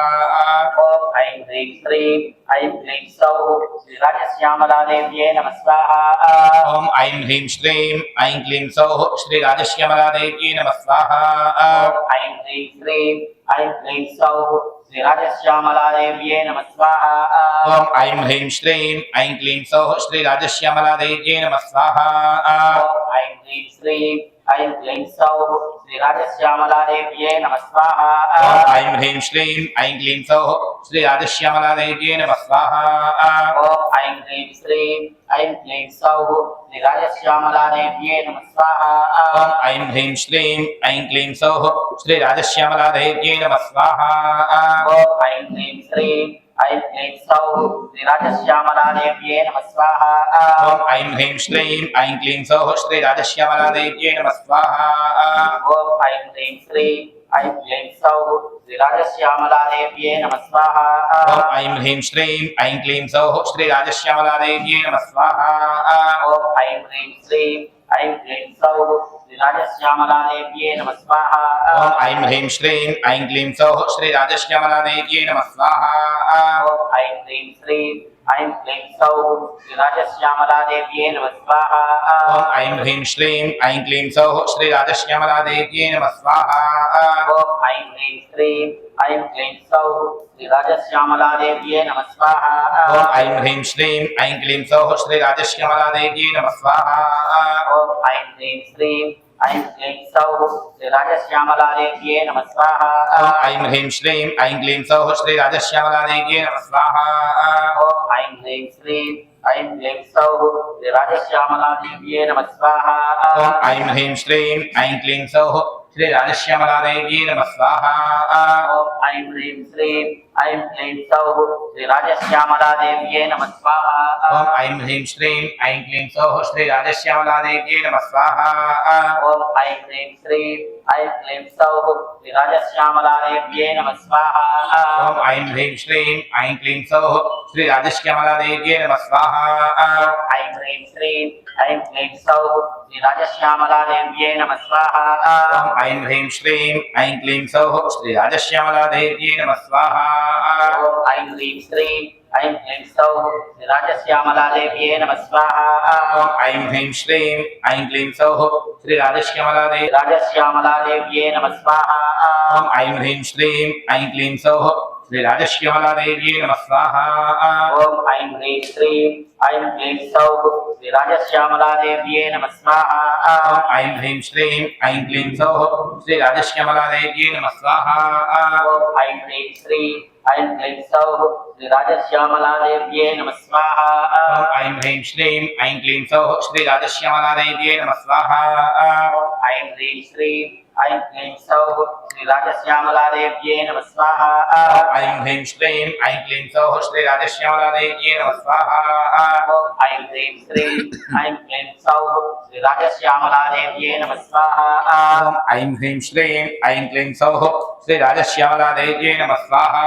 Speaker 3: ॐ ऐं ह्रीं श्रीं ऐं क्लीं सौः श्रीराजश्यामलादेव्यै नमः स्वाहा
Speaker 2: ఓం ఐం హ్రీం శ్రీం ఐం క్లీం సౌః శ్రీ రాజశ్యామలాదేవ్యై నమः స్వాహా
Speaker 3: ॐ ऐं ह्रीं श्रीं ऐं क्लीं सौः श्रीराजश्यामलादेव्यै नमः स्वाहा
Speaker 2: ఓం ఐం హ్రీం శ్రీం ఐం క్లీం సౌః శ్రీ రాజశ్యామలాదేవ్యై నమः స్వాహా
Speaker 3: ॐ ऐं ह्रीं श्रीं ऐं क्लीं सौः श्रीराजश्यामलादेव्यै नमः स्वाहा
Speaker 2: ఓం ఐం హ్రీం శ్రీం ఐం క్లీం సౌః శ్రీ రాజశ్యామలాదేవ్యై నమः స్వాహా
Speaker 3: ॐ ऐं ह्रीं श्रीं ऐं क्लीं सौः श्रीराजश्यामलादेव्यै नमः स्वाहा
Speaker 2: ఓం ఐం హ్రీం శ్రీం ఐం క్లీం సౌః శ్రీ రాజశ్యామలాదేవ్యై నమః స్వాహా
Speaker 3: ॐ ऐं ह्रीं श्रीं ऐं क्लीं सौः श्रीराजश्यामलादेव्यै नमः स्वाहा
Speaker 2: ఓం ఐం హ్రీం శ్రీం ఐం క్లీం సౌః శ్రీ రాజశ్యామలాదేవ్యై నమः స్వాహా
Speaker 3: ॐ ऐं ह्रीं श्रीं ऐं क्लीं सौः श्रीराजश्यामलादेव्यै नमः स्वाहा
Speaker 2: ఓం ఐం హ్రీం శ్రీం ఐం క్లీం సౌః శ్రీ రాజశ్యామలాదేవ్యై నమः స్వాహా
Speaker 3: ॐ ऐं ह्रीं श्रीं ऐं क्लीं सौः श्रीराजश्यामलादेव्यै नमः स्वाहा
Speaker 2: ఓం ఐం హ్రీం శ్రీం ఐం క్లీం సౌః శ్రీ రాజశ్యామలాదేవ్యై నమः స్వాహా
Speaker 3: ॐ ऐं ह्रीं श्रीं ऐं क्लीं सौः श्रीराजश्यामलादेव्यै नमः स्वाहा
Speaker 2: ఓం ఐం హ్రీం శ్రీం ఐం క్లీం సౌః శ్రీ రాజశ్యామలాదేవ్యై నమः స్వాహా
Speaker 3: ॐ ऐं ह्रीं श्रीं ऐं क्लीं सौः श्रीराजश्यामलादेव्यै नमः स्वाहा
Speaker 2: ఓం ఐం హ్రీం శ్రీం ఐం క్లీం సౌః శ్రీ రాజశ్యామలాదేవ్యై నమः స్వాహా
Speaker 3: ॐ ऐं ह्रीं श्रीं ऐं क्लीं सौः श्रीराजश्यामलादेव्यै नमः स्वाहा
Speaker 2: ఓం ఐం హ్రీం శ్రీం ఐం క్లీం సౌః శ్రీ రాజశ్యామలాదేవ్యై నమः స్వాహా
Speaker 3: ॐ ऐं ह्रीं श्रीं ऐं क्लीं सौः श्रीराजश्यामलादेव्यै नमः स्वाहा
Speaker 2: ఓం ఐం హ్రీం శ్రీం ఐం క్లీం సౌః శ్రీ రాజశ్యామలాదేవ్యై నమः స్వాహా
Speaker 3: ॐ ऐं ह्रीं श्रीं ऐं क्लीं सौः श्रीराजश्यामलादेव्यै नमः स्वाहा
Speaker 2: ఓం ఐం హ్రీం శ్రీం ఐం క్లీం సౌః శ్రీ రాజశ్యామలాదేవ్యై నమः స్వాహా
Speaker 3: ॐ ऐं ह्रीं श्रीं ऐं क्लीं सौः श्रीराजश्यामलादेव्यै नमः स्वाहा
Speaker 2: ఓం ఐం హ్రీం శ్రీం ఐం క్లీం సౌః శ్రీ రాజశ్యామలాదేవ్యై నమः స్వాహా
Speaker 3: ॐ ऐं ह्रीं श्रीं ऐं क्लीं सौः श्रीराजश्यामलादेव्यै नमः स्वाहा
Speaker 2: ఓం ఐం హ్రీం శ్రీం ఐం క్లీం సౌః శ్రీ రాజశ్యామలాదేవ్యై నమः స్వాహా
Speaker 3: ॐ ऐं ह्रीं श्रीं ऐं क्लीं सौः श्रीराजश्यामलादेव्यै नमः स्वाहा
Speaker 2: ఓం ఐం హ్రీం శ్రీం ఐం క్లీం సౌః శ్రీ రాజశ్యామలాదేవి
Speaker 3: राजश्यामलादेव्यै नमः स्वाहा
Speaker 2: ఓం ఐం హ్రీం శ్రీం ఐం క్లీం సౌః శ్రీ రాజశ్యామలాదేవ్యై నమः స్వాహా
Speaker 3: ॐ ऐं ह्रीं श्रीं ऐं क्लीं सौः श्रीराजश्यामलादेव्यै नमः स्वाहा
Speaker 2: ఓం ఐం హ్రీం శ్రీం ఐం క్లీం సౌః శ్రీ రాజశ్యామలాదేవ్యై నమः స్వాహా
Speaker 3: ॐ ऐं ह्रीं श्रीं ऐं क्लीं सौः श्रीराजश्यामलादेव्यै नमः स्वाहा
Speaker 2: ఓం ఐం హ్రీం శ్రీం ఐం క్లీం సౌః శ్రీ రాజశ్యామలాదేవ్యై నమः స్వాహా
Speaker 3: ॐ ऐं ह्रीं श्रीं ऐं क्लीं सौः श्रीराजश्यामलादेव्यै नमः स्वाहा
Speaker 2: ఓం ఐం హ్రీం శ్రీం ఐం క్లీం సౌః శ్రీ రాజశ్యామలాదేవ్యై నమः స్వాహా
Speaker 3: ॐ ऐं ह्रीं श्रीं ऐं क्लीं सौः श्रीराजश्यामलादेव्यै नमः स्वाहा
Speaker 2: ఓం ఐం హ్రీం శ్రీం ఐం క్లీం సౌః శ్రీ రాజశ్యామలాదేవ్యై నమः స్వాహా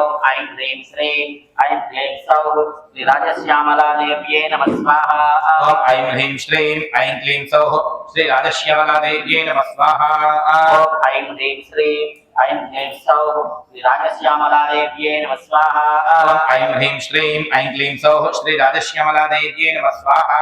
Speaker 3: ॐ ऐं ह्रीं श्रीं ऐं क्लीं सौः श्रीराजश्यामलादेव्यै नमः स्वाहा
Speaker 2: ఓం ఐం హ్రీం శ్రీం ఐం క్లీం సౌః శ్రీ రాజశ్యామలాదేవ్యై నమः స్వాహా
Speaker 3: ॐ ऐं ह्रीं श्रीं ऐं क्लीं सौः श्रीराजश्यामलादेव्यै नमः स्वाहा
Speaker 2: ఓం ఐం హ్రీం శ్రీం ఐం క్లీం సౌః శ్రీ రాజశ్యామలాదేవ్యై నమः స్వాహా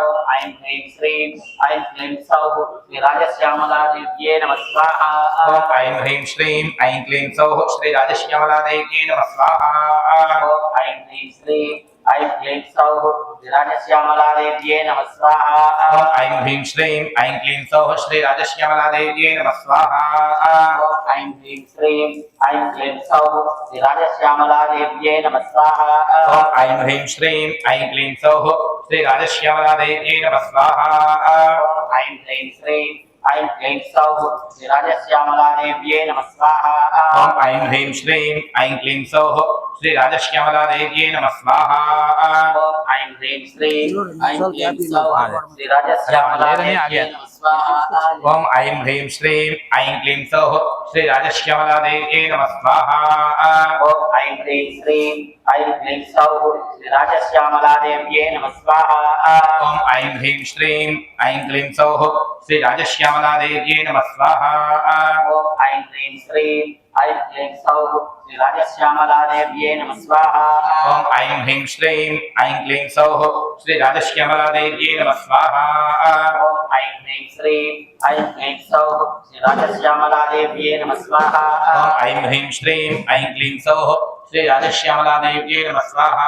Speaker 3: ॐ ऐं ह्रीं श्रीं ऐं क्लीं सौः श्रीराजश्यामलादेव्यै नमः स्वाहा
Speaker 2: ఓం ఐం హ్రీం శ్రీం ఐం క్లీం సౌః శ్రీ రాజశ్యామలాదేవ్యై నమః స్వాహా
Speaker 3: ఓం ఐం హ్రీం శ్రీం ఐం క్లీం సౌః శ్రీ రాజశ్యామలాదేవ్యై నమః స్వాహా
Speaker 2: ఓం ఐం హ్రీం శ్రీం ఐం క్లీం సౌః శ్రీ రాజశ్యామలాదేవ్యై నమః స్వాహా
Speaker 3: ఓం ఐం హ్రీం శ్రీం ఐం క్లీం సౌః శ్రీ రాజశ్యామలాదేవ్యై నమః స్వాహా
Speaker 2: ఓం ఐం హ్రీం శ్రీం ఐం క్లీం సౌః శ్రీ రాజశ్యామలాదేవ్యై నమః స్వాహా
Speaker 3: ఓం ఐం హ్రీం శ్రీం ఐం క్లీం సౌః శ్రీ రాజశ్యామలాదేవ్యై నమః స్వాహా
Speaker 2: ఓం ఐం హ్రీం శ్రీం ఐం క్లీం సౌః శ్రీ రాజశ్యామలాదేవ్యై నమః స్వాహా
Speaker 3: ఓం ఐం హ్రీం శ్రీం ఐం క్లీం సౌః శ్రీ రాజశ్యామలాదేవ్యై నమః స్వాహా
Speaker 2: ఓం ఐం హ్రీం శ్రీం ఐం క్లీం సౌః శ్రీ రాజశ్యామలాదేవ్యై నమః స్వాహా
Speaker 3: ఓం ఐం హ్రీం శ్రీం ఐం క్లీం సౌః శ్రీ రాజశ్యామలాదేవ్యై నమః స్వాహా
Speaker 2: ఓం ఐం హ్రీం శ్రీం ఐం క్లీం సౌః శ్రీ రాజశ్యామలాదేవ్యై నమః స్వాహా
Speaker 3: ఓం ఐం హ్రీం శ్రీం ఐం క్లీం సౌః శ్రీ రాజశ్యామలాదేవ్యై నమః స్వాహా
Speaker 2: ఓం ఐం హ్రీం శ్రీం ఐం క్లీం సౌః శ్రీ రాజశ్యామలాదేవ్యై నమః స్వాహా
Speaker 3: ఓం ఐం హ్రీం శ్రీం ఐం క్లీం సౌః శ్రీ రాజశ్యామలాదేవ్యై నమః స్వాహా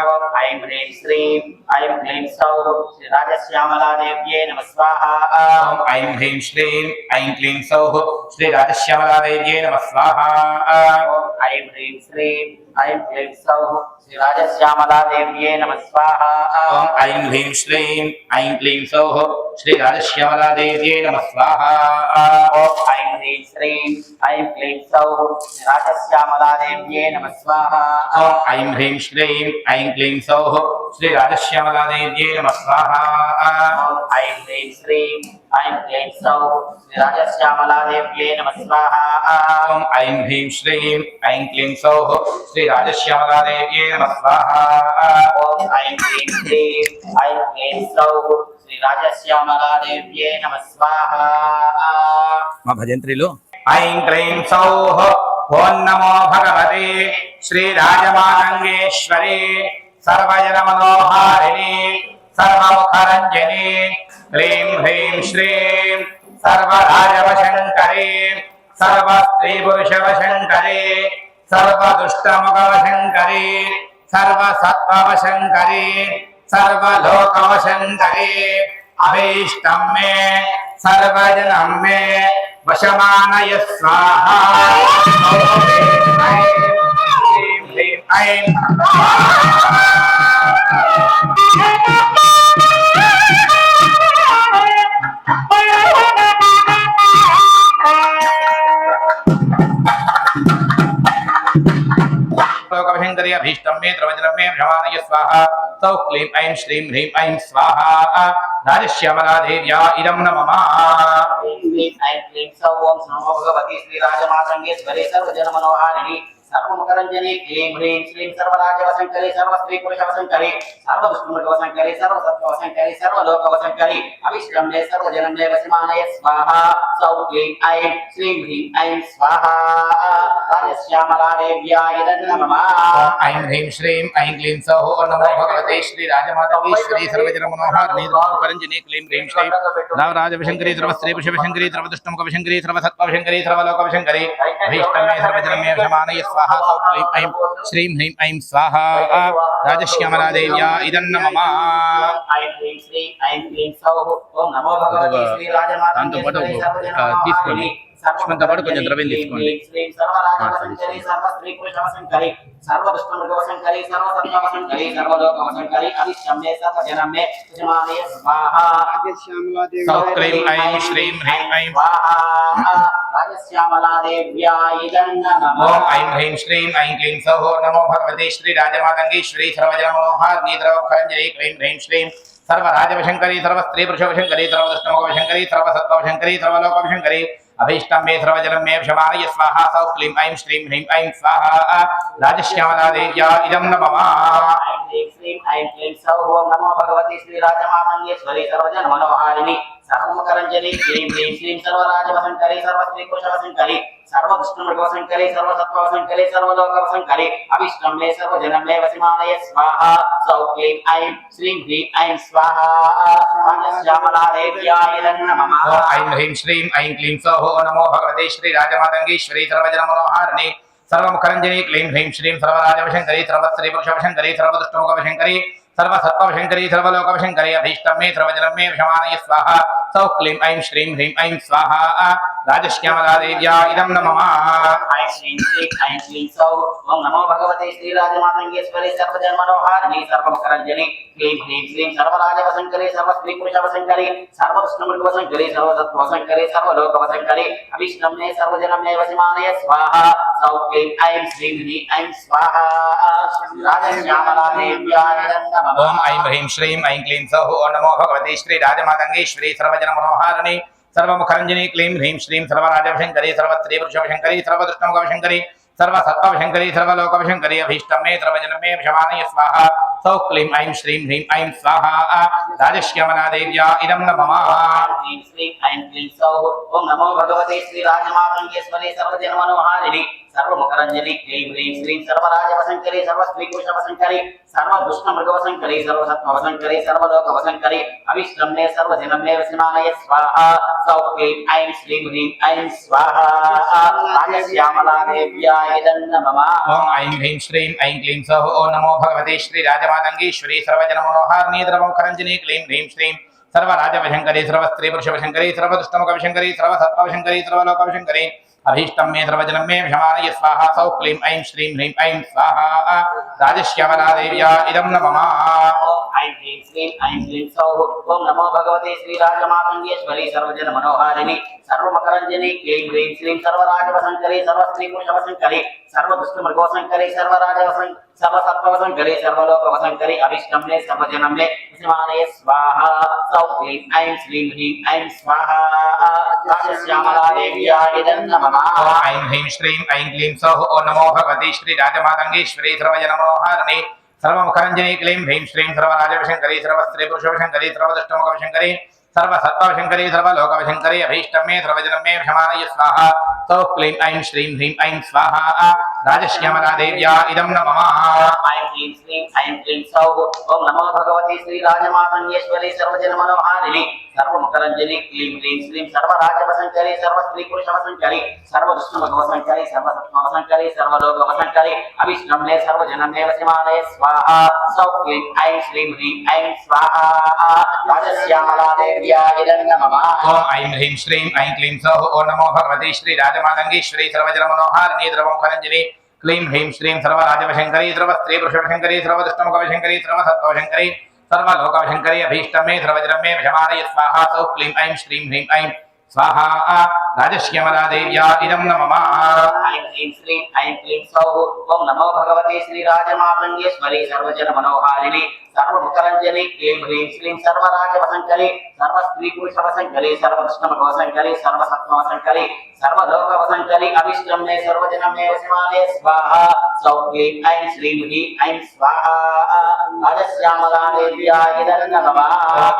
Speaker 2: ఓం ఐం హ్రీం శ్రీం ఐం క్లీం సౌః శ్రీ రాజశ్యామలాదేవ్యై నమః స్వాహా
Speaker 3: ఓం ఐం హ్రీం శ్రీం ఐం క్లీం సౌః శ్రీ రాజశ్యామలాదేవ్యై నమః స్వాహా
Speaker 2: ఓం ఐం హ్రీం శ్రీం ఐం క్లీం సౌః శ్రీ రాజశ్యామలాదేవ్యై నమః స్వాహా
Speaker 3: ఓం ఐం హ్రీం శ్రీం ఐం క్లీం సౌః శ్రీ రాజశ్యామలాదేవ్యై నమః స్వాహా
Speaker 2: ఓం ఐం హ్రీం శ్రీం ఐం క్లీం సౌః శ్రీ రాజశ్యామలాదేవ్యై నమః స్వాహా
Speaker 3: ఓం ఐం హ్రీం శ్రీం ఐం క్లీం సౌః శ్రీ రాజశ్యామలాదేవ్యై నమః స్వాహా
Speaker 2: ఓం ఐం హ్రీం శ్రీం ఐం క్లీం సౌః శ్రీ రాజశ్యామలాదేవ్యై నమః స్వాహా
Speaker 3: ఓం ఐం హ్రీం శ్రీం ఐం క్లీం సౌః శ్రీ రాజశ్యామలాదేవ్యై నమః స్వాహా
Speaker 2: ఓం ఐం హ్రీం శ్రీం ఐం క్లీం సౌః శ్రీ రాజశ్యామలాదేవ్యై నమః స్వాహా
Speaker 3: ఓం ఐం హ్రీం శ్రీం ఐం క్లీం సౌః శ్రీ రాజశ్యామలాదేవ్యై నమః స్వాహా
Speaker 2: మా భజంత్రిలో ఐం క్లీం సౌః ఓం నమో భగవతే శ్రీ రాజమాతంగేశ్వరి సర్వజన మనోహారిణి సర్వముఖరంజని క్లీం హ్రీం శ్రీం సర్వరాజవశంకరి సర్వ స్త్రీ పురుష వశంకరి సర్వదుష్టముఖవశంకరి సర్వసత్వవశంకరి సర్వలోకవశంకరి అభీష్టం మే సర్వజనం మే వశమానయ స్వాహా హ్రీం హ్రీం ఐం లోకవశంకరి అభీష్టం మే ద్రవజనం మే భ్రమాణయ స్వాహా సౌ క్లీం ఐం శ్రీం హ్రీం ఐం స్వాహా రాజశ్యామలాదేవ్యా ఇదం నమః
Speaker 3: ఐం హ్రీం ఐం క్లీం సౌః ఓం నమో భగవతి శ్రీ రాజమాతంగేశ్వరి సర్వజన మనోహారిణి సర్వముఖరంజని క్లీం హ్రీం శ్రీం సర్వరాజవశంకరి సర్వస్త్రీ పురుషవశంకరి సర్వదుష్టుమృగవశంకరి సర్వసత్వవశంకరి సర్వలోకవశంకరి అవిష్టం మే సర్వజనం మే వశమానయ స్వాహా సౌ క్లీం ఐం శ్రీం హ్రీం ఐం స్వాహా రాజశ్యామలాదేవ్యాయ నమః
Speaker 2: ఐం హ్రీం శ్రీం ఐం క్లీం సౌః ఓం నమో భగవతే శ్రీ రాజమాతంగేశ్వరి సర్వజన మనోహారిణి సర్వముఖరంజని క్లీం హ్రీం శ్రీం రాజవశంకరి సర్వస్త్రీ పురుషవశంకరి సర్వదుష్టుమృగవశంకరి సర్వసత్వవశంకరి సర్వలోకవశంకరి అభీష్టం మే సర్వజనం మే వశమానయ స్వాహా సౌ క్లీం ఐం శ్రీం హ్రీం ఐం స్వాహా రాజశ్యామలాదేవ్యా ఇదం నమః
Speaker 3: ఐం హ్రీం శ్రీం ఐం క్లీం సౌః ఓం నమో భగవతే శ్రీ రాజమాతంగేశ్వరి సర్వజన
Speaker 2: తీసుకోండి. లక్ష్మణ్తో పాటు కొంచెం ద్రవ్యం తీసుకోండి.
Speaker 3: శ్రీం సర్వరాజవశంకరి సర్వస్త్రీ పురుషవశంకరి సర్వదుష్టమృగవశంకరి సర్వసత్వవశంకరి సర్వలోకవశంకరి అవిష్టం మే సర్వజనం మే యజమానయ స్వాహా
Speaker 2: సౌ క్లీం ఐం శ్రీం హ్రీం ఐం
Speaker 3: స్వాహా రాజశ్యామలాదేవ్యాయ నమః
Speaker 2: ఓం ఐం హ్రీం శ్రీం ఐం క్లీం సౌః నమో భగవతే శ్రీ రాజమాతంగేశ్వరి సర్వజన మనోహారిణి ద్రవఖంజరి క్లీం హ్రీం శ్రీం సర్వరాజవశంకరి సర్వస్త్రీ పురుషవశంకరి సర్వదుష్టముఖవశంకరి సర్వసత్వవశంకరి సర్వలోకవశంకరి అభీష్టం మే సర్వజనం మే వశమానయ స్వాహా సౌ క్లీం ఐం శ్రీం హ్రీం ఐం స్వాహా రాజశ్యామలాదేవ్యా ఇదం నమః
Speaker 3: ఐం హ్రీం శ్రీం ఐం క్లీం సౌః ఓం నమో భగవతి శ్రీ రాజమాతంగేశ్వరి సర్వజన మనోహారిణి सर्वमकरञ्जनी क्लीं ह्रीं श्रीं सर्वराजवशङ्करी सर्वस्त्रीपुरुषवशङ्करी सर्वदुष्टमृगवशङ्करी सर्वसत्त्ववशङ्करी सर्वलोकवशङ्करी अभीष्टं मे सर्वजनं मे वसिमानय स्वाहा सौः क्लीं ऐं श्रीं ह्रीं ऐं स्वाहा श्यामलादेव्याय नमः।
Speaker 2: ओम ऐं ह्रीं श्रीं ऐं क्लीं सौः नमो भगवते श्री राजमातंगीश्वरी सर्वजनमनोहारिणी सर्वमुखरञ्जनी क्लीं ह्रीं श्रीं सर्वराजवशङ्करी सर्वस्त्रीपुरुषवशङ्करी सर्वदुष्टमुखवशङ्करी सर्वसत्त्ववशङ्करी सर्वलोकवशङ्करी अभीष्टं मे सर्वजनं मे विषमानय स्वाहा सौः क्लीं ऐं श्रीं ह्रीं ऐं स्वाहा राजश्यामलादेव्या इदं नमः।
Speaker 3: ऐं श्रीं श्रीं ऐं क्लीं सौः ओं नमो भगवते श्रीराजमातङ्गेश्वरी सर्वजन्मनोहारिणी सर्वमुखरञ्जनी क्लीं ह्रीं श्रीं सर्वराजवशङ्करी सर्वस्त्रीपुरुषवशङ्करी सर्वदुष्टमृगवशङ्करी सर्वसत्त्ववशङ्करी सर्वलोकवशङ्करी अभीष्टं मे सर्वजनं मे वसिमानय स्वाहा सौः क्लीं ऐं श्रीं ह्रीं ऐं स्वाहा राजश्यामलादेव्याय नमः।
Speaker 2: ओम ऐं ह्रीं श्रीं ऐं क्लीं सौः नमो भगवते श्री राजमातंगीश्वरी सर्वजनमनोहारिणी सर्वमुखरञ्जनी क्लीं ह्रीं श्रीं सर्वराजवशङ्करी सर्वस्त्रीपुरुषवशङ्करी सर्वदुष्टमुखवशङ्करी सर्वसत्त्ववशङ्करी सर्वलोकवशङ्करी अभीष्टं मे सर्वजनं मे विषमानय स्वाहा सौः क्लीं ऐं श्रीं ह्रीं ऐं स्वाहा राजश्यामलादेव्या इदं नमः।
Speaker 3: ह्रीं श्रीं ऐं क्लीं सौः ओं नमो भगवते श्रीराजमातङ्गेश्वरी सर्वजन्मनोहारिणी सर्वमुखरञ्जनी क्लीं ह्रीं श्रीं सर्वराजवशङ्करी सर्वस्त्रीपुरुषवशङ्करी सर्वदुष्टमृगवशङ्करी सर्वसत्त्ववशङ्करी सर्वलोकवशङ्करी अभीष्टं मे सर्वजनं मे वसिमानय स्वाहा सौः क्लीं ऐं श्रीं ह्रीं ऐं स्वाहा राजश्यामलादेव्याय नमः।
Speaker 2: ओम ऐं ह्रीं श्रीं ऐं क्लीं सौः नमो भगवते श्री राजमातंगीश्वरी सर्वजनमनोहारिणी सर्वमुखरञ्जनी क्लीं ह्रीं श्रीं सर्वराजवशङ्करी सर्वस्त्रीपुरुषवशङ्करी सर्वदुष्टमुखवशङ्करी सर्वसत्त्ववशङ्करी सर्वलोकवशङ्करी अभीष्टं मे सर्वजनं मे विषमानय स्वाहा सौः क्लीं ऐं श्रीं ह्रीं ऐं स्वाहा राजश्यामलादेव्या इदं नमः।
Speaker 3: ऐं ह्रीं श्रीं ऐं क्लीं सौः ओं नमो भगवते श्रीराजमातङ्गेश्वरी सर्वजनमनोहारिणी सर्वमकरञ्जनी क्लीं ह्रीं श्रीं सर्वराजवशङ्करी सर्वस्त्रीपुरुषवशङ्करी सर्वदुष्टमृगवशङ्करी सर्वसत्त्ववशङ्करी सर्वलोकवशङ्करी अभीष्टं मे सर्वजनं मे वसिमानय स्वाहा सौः क्लीं ऐं श्रीं ह्रीं ऐं स्वाहा राजश्यामलादेव्याय नमः।
Speaker 2: ऐं ह्रीं श्रीं ऐं क्लीं सौः नमो भगवते श्री राजमातंगीश्वरी सर्वजनमनोहारिणी सर्वमुखरञ्जनी क्लीं ह्रीं श्रीं सर्वराजवशङ्करी सर्वस्त्रीपुरुषवशङ्करी सर्वदुष्टमुखवशङ्करी सर्वसत्त्ववशङ्करी सर्वलोकवशङ्करी अभीष्टं मे सर्वजनं मे विषमानय स्वाहा सौः क्लीं ऐं श्रीं ह्रीं ऐं स्वाहा राजश्यामलादेव्या इदं नमः।
Speaker 3: ऐं ह्रीं श्रीं ऐं क्लीं सौः ओं नमो भगवते श्रीराजमातङ्गेश्वरी सर्वजन्मनोहारिणी सर्वमुखरञ्जनी क्लीं ह्रीं श्रीं सर्वराजवशङ्करी सर्वस्त्रीपुरुषवशङ्करी सर्वदुष्टमृगवशङ्करी सर्वसत्त्ववशङ्करी सर्वलोकवशङ्करी अभीष्टं मे सर्वजनं मे वसिमानय स्वाहा सौः क्लीं ऐं श्रीं ह्रीं ऐं स्वाहा राजश्यामलादेव्याय नमः।
Speaker 2: ओम ऐं ह्रीं श्रीं ऐं क्लीं सौः नमो भगवते श्री राजमातंगीश्वरी सर्वजनमनोहारिणी सर्वमुखरञ्जनी क्लीं ह्रीं श्रीं सर्वराजवशङ्करी सर्वस्त्रीपुरुषवशङ्करी सर्वदुष्टमुखवशङ्करी सर्वसत्त्ववशङ्करी सर्वलोकवशङ्करी अभीष्टं मे सर्वजनं मे विषमानय स्वाहा सौः क्लीं ऐं श्रीं ह्रीं ऐं स्वाहा राजश्यामलादेव्या इदं नमः।
Speaker 3: ऐं ह्रीं श्रीं ऐं क्लीं सौः ओं नमो भगवते श्रीराजमातङ्गेश्वरी सर्वजनमनोहारिणी सर्वमुखरञ्जनी क्लीं ह्रीं श्रीं सर्वराजवशङ्करी सर्वस्त्रीपुरुषवशङ्करी सर्वदुष्टमृगवशङ्करी सर्वसत्त्ववशङ्करी सर्वलोकवशङ्करी अभीष्टं मे सर्वजनं मे वसिमानय स्वाहा सौः क्लीं ऐं श्रीं ह्रीं ऐं स्वाहा राजश्यामलादेव्याय नमः।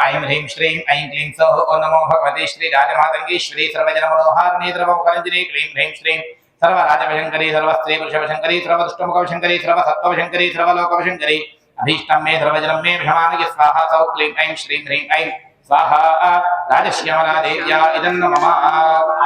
Speaker 2: ऐं ह्रीं श्रीं ऐं क्लीं सौः नमो भगवते श्री राजमातंगीश्वरी सर्वजनमनोहारिणी सर्वमुखरञ्जनी क्लीं ह्रीं श्रीं सर्वराजवशङ्करी सर्वस्त्रीपुरुषवशङ्करी सर्वदुष्टमुखवशङ्करी सर्वसत्त्ववशङ्करी सर्वलोकवशङ्करी अभीष्टं मे सर्वजनं मे विषमानय स्वाहा सौः क्लीं ऐं श्रीं ह्रीं ऐं स्वाहा राजश्यामलादेव्या इदं नमः।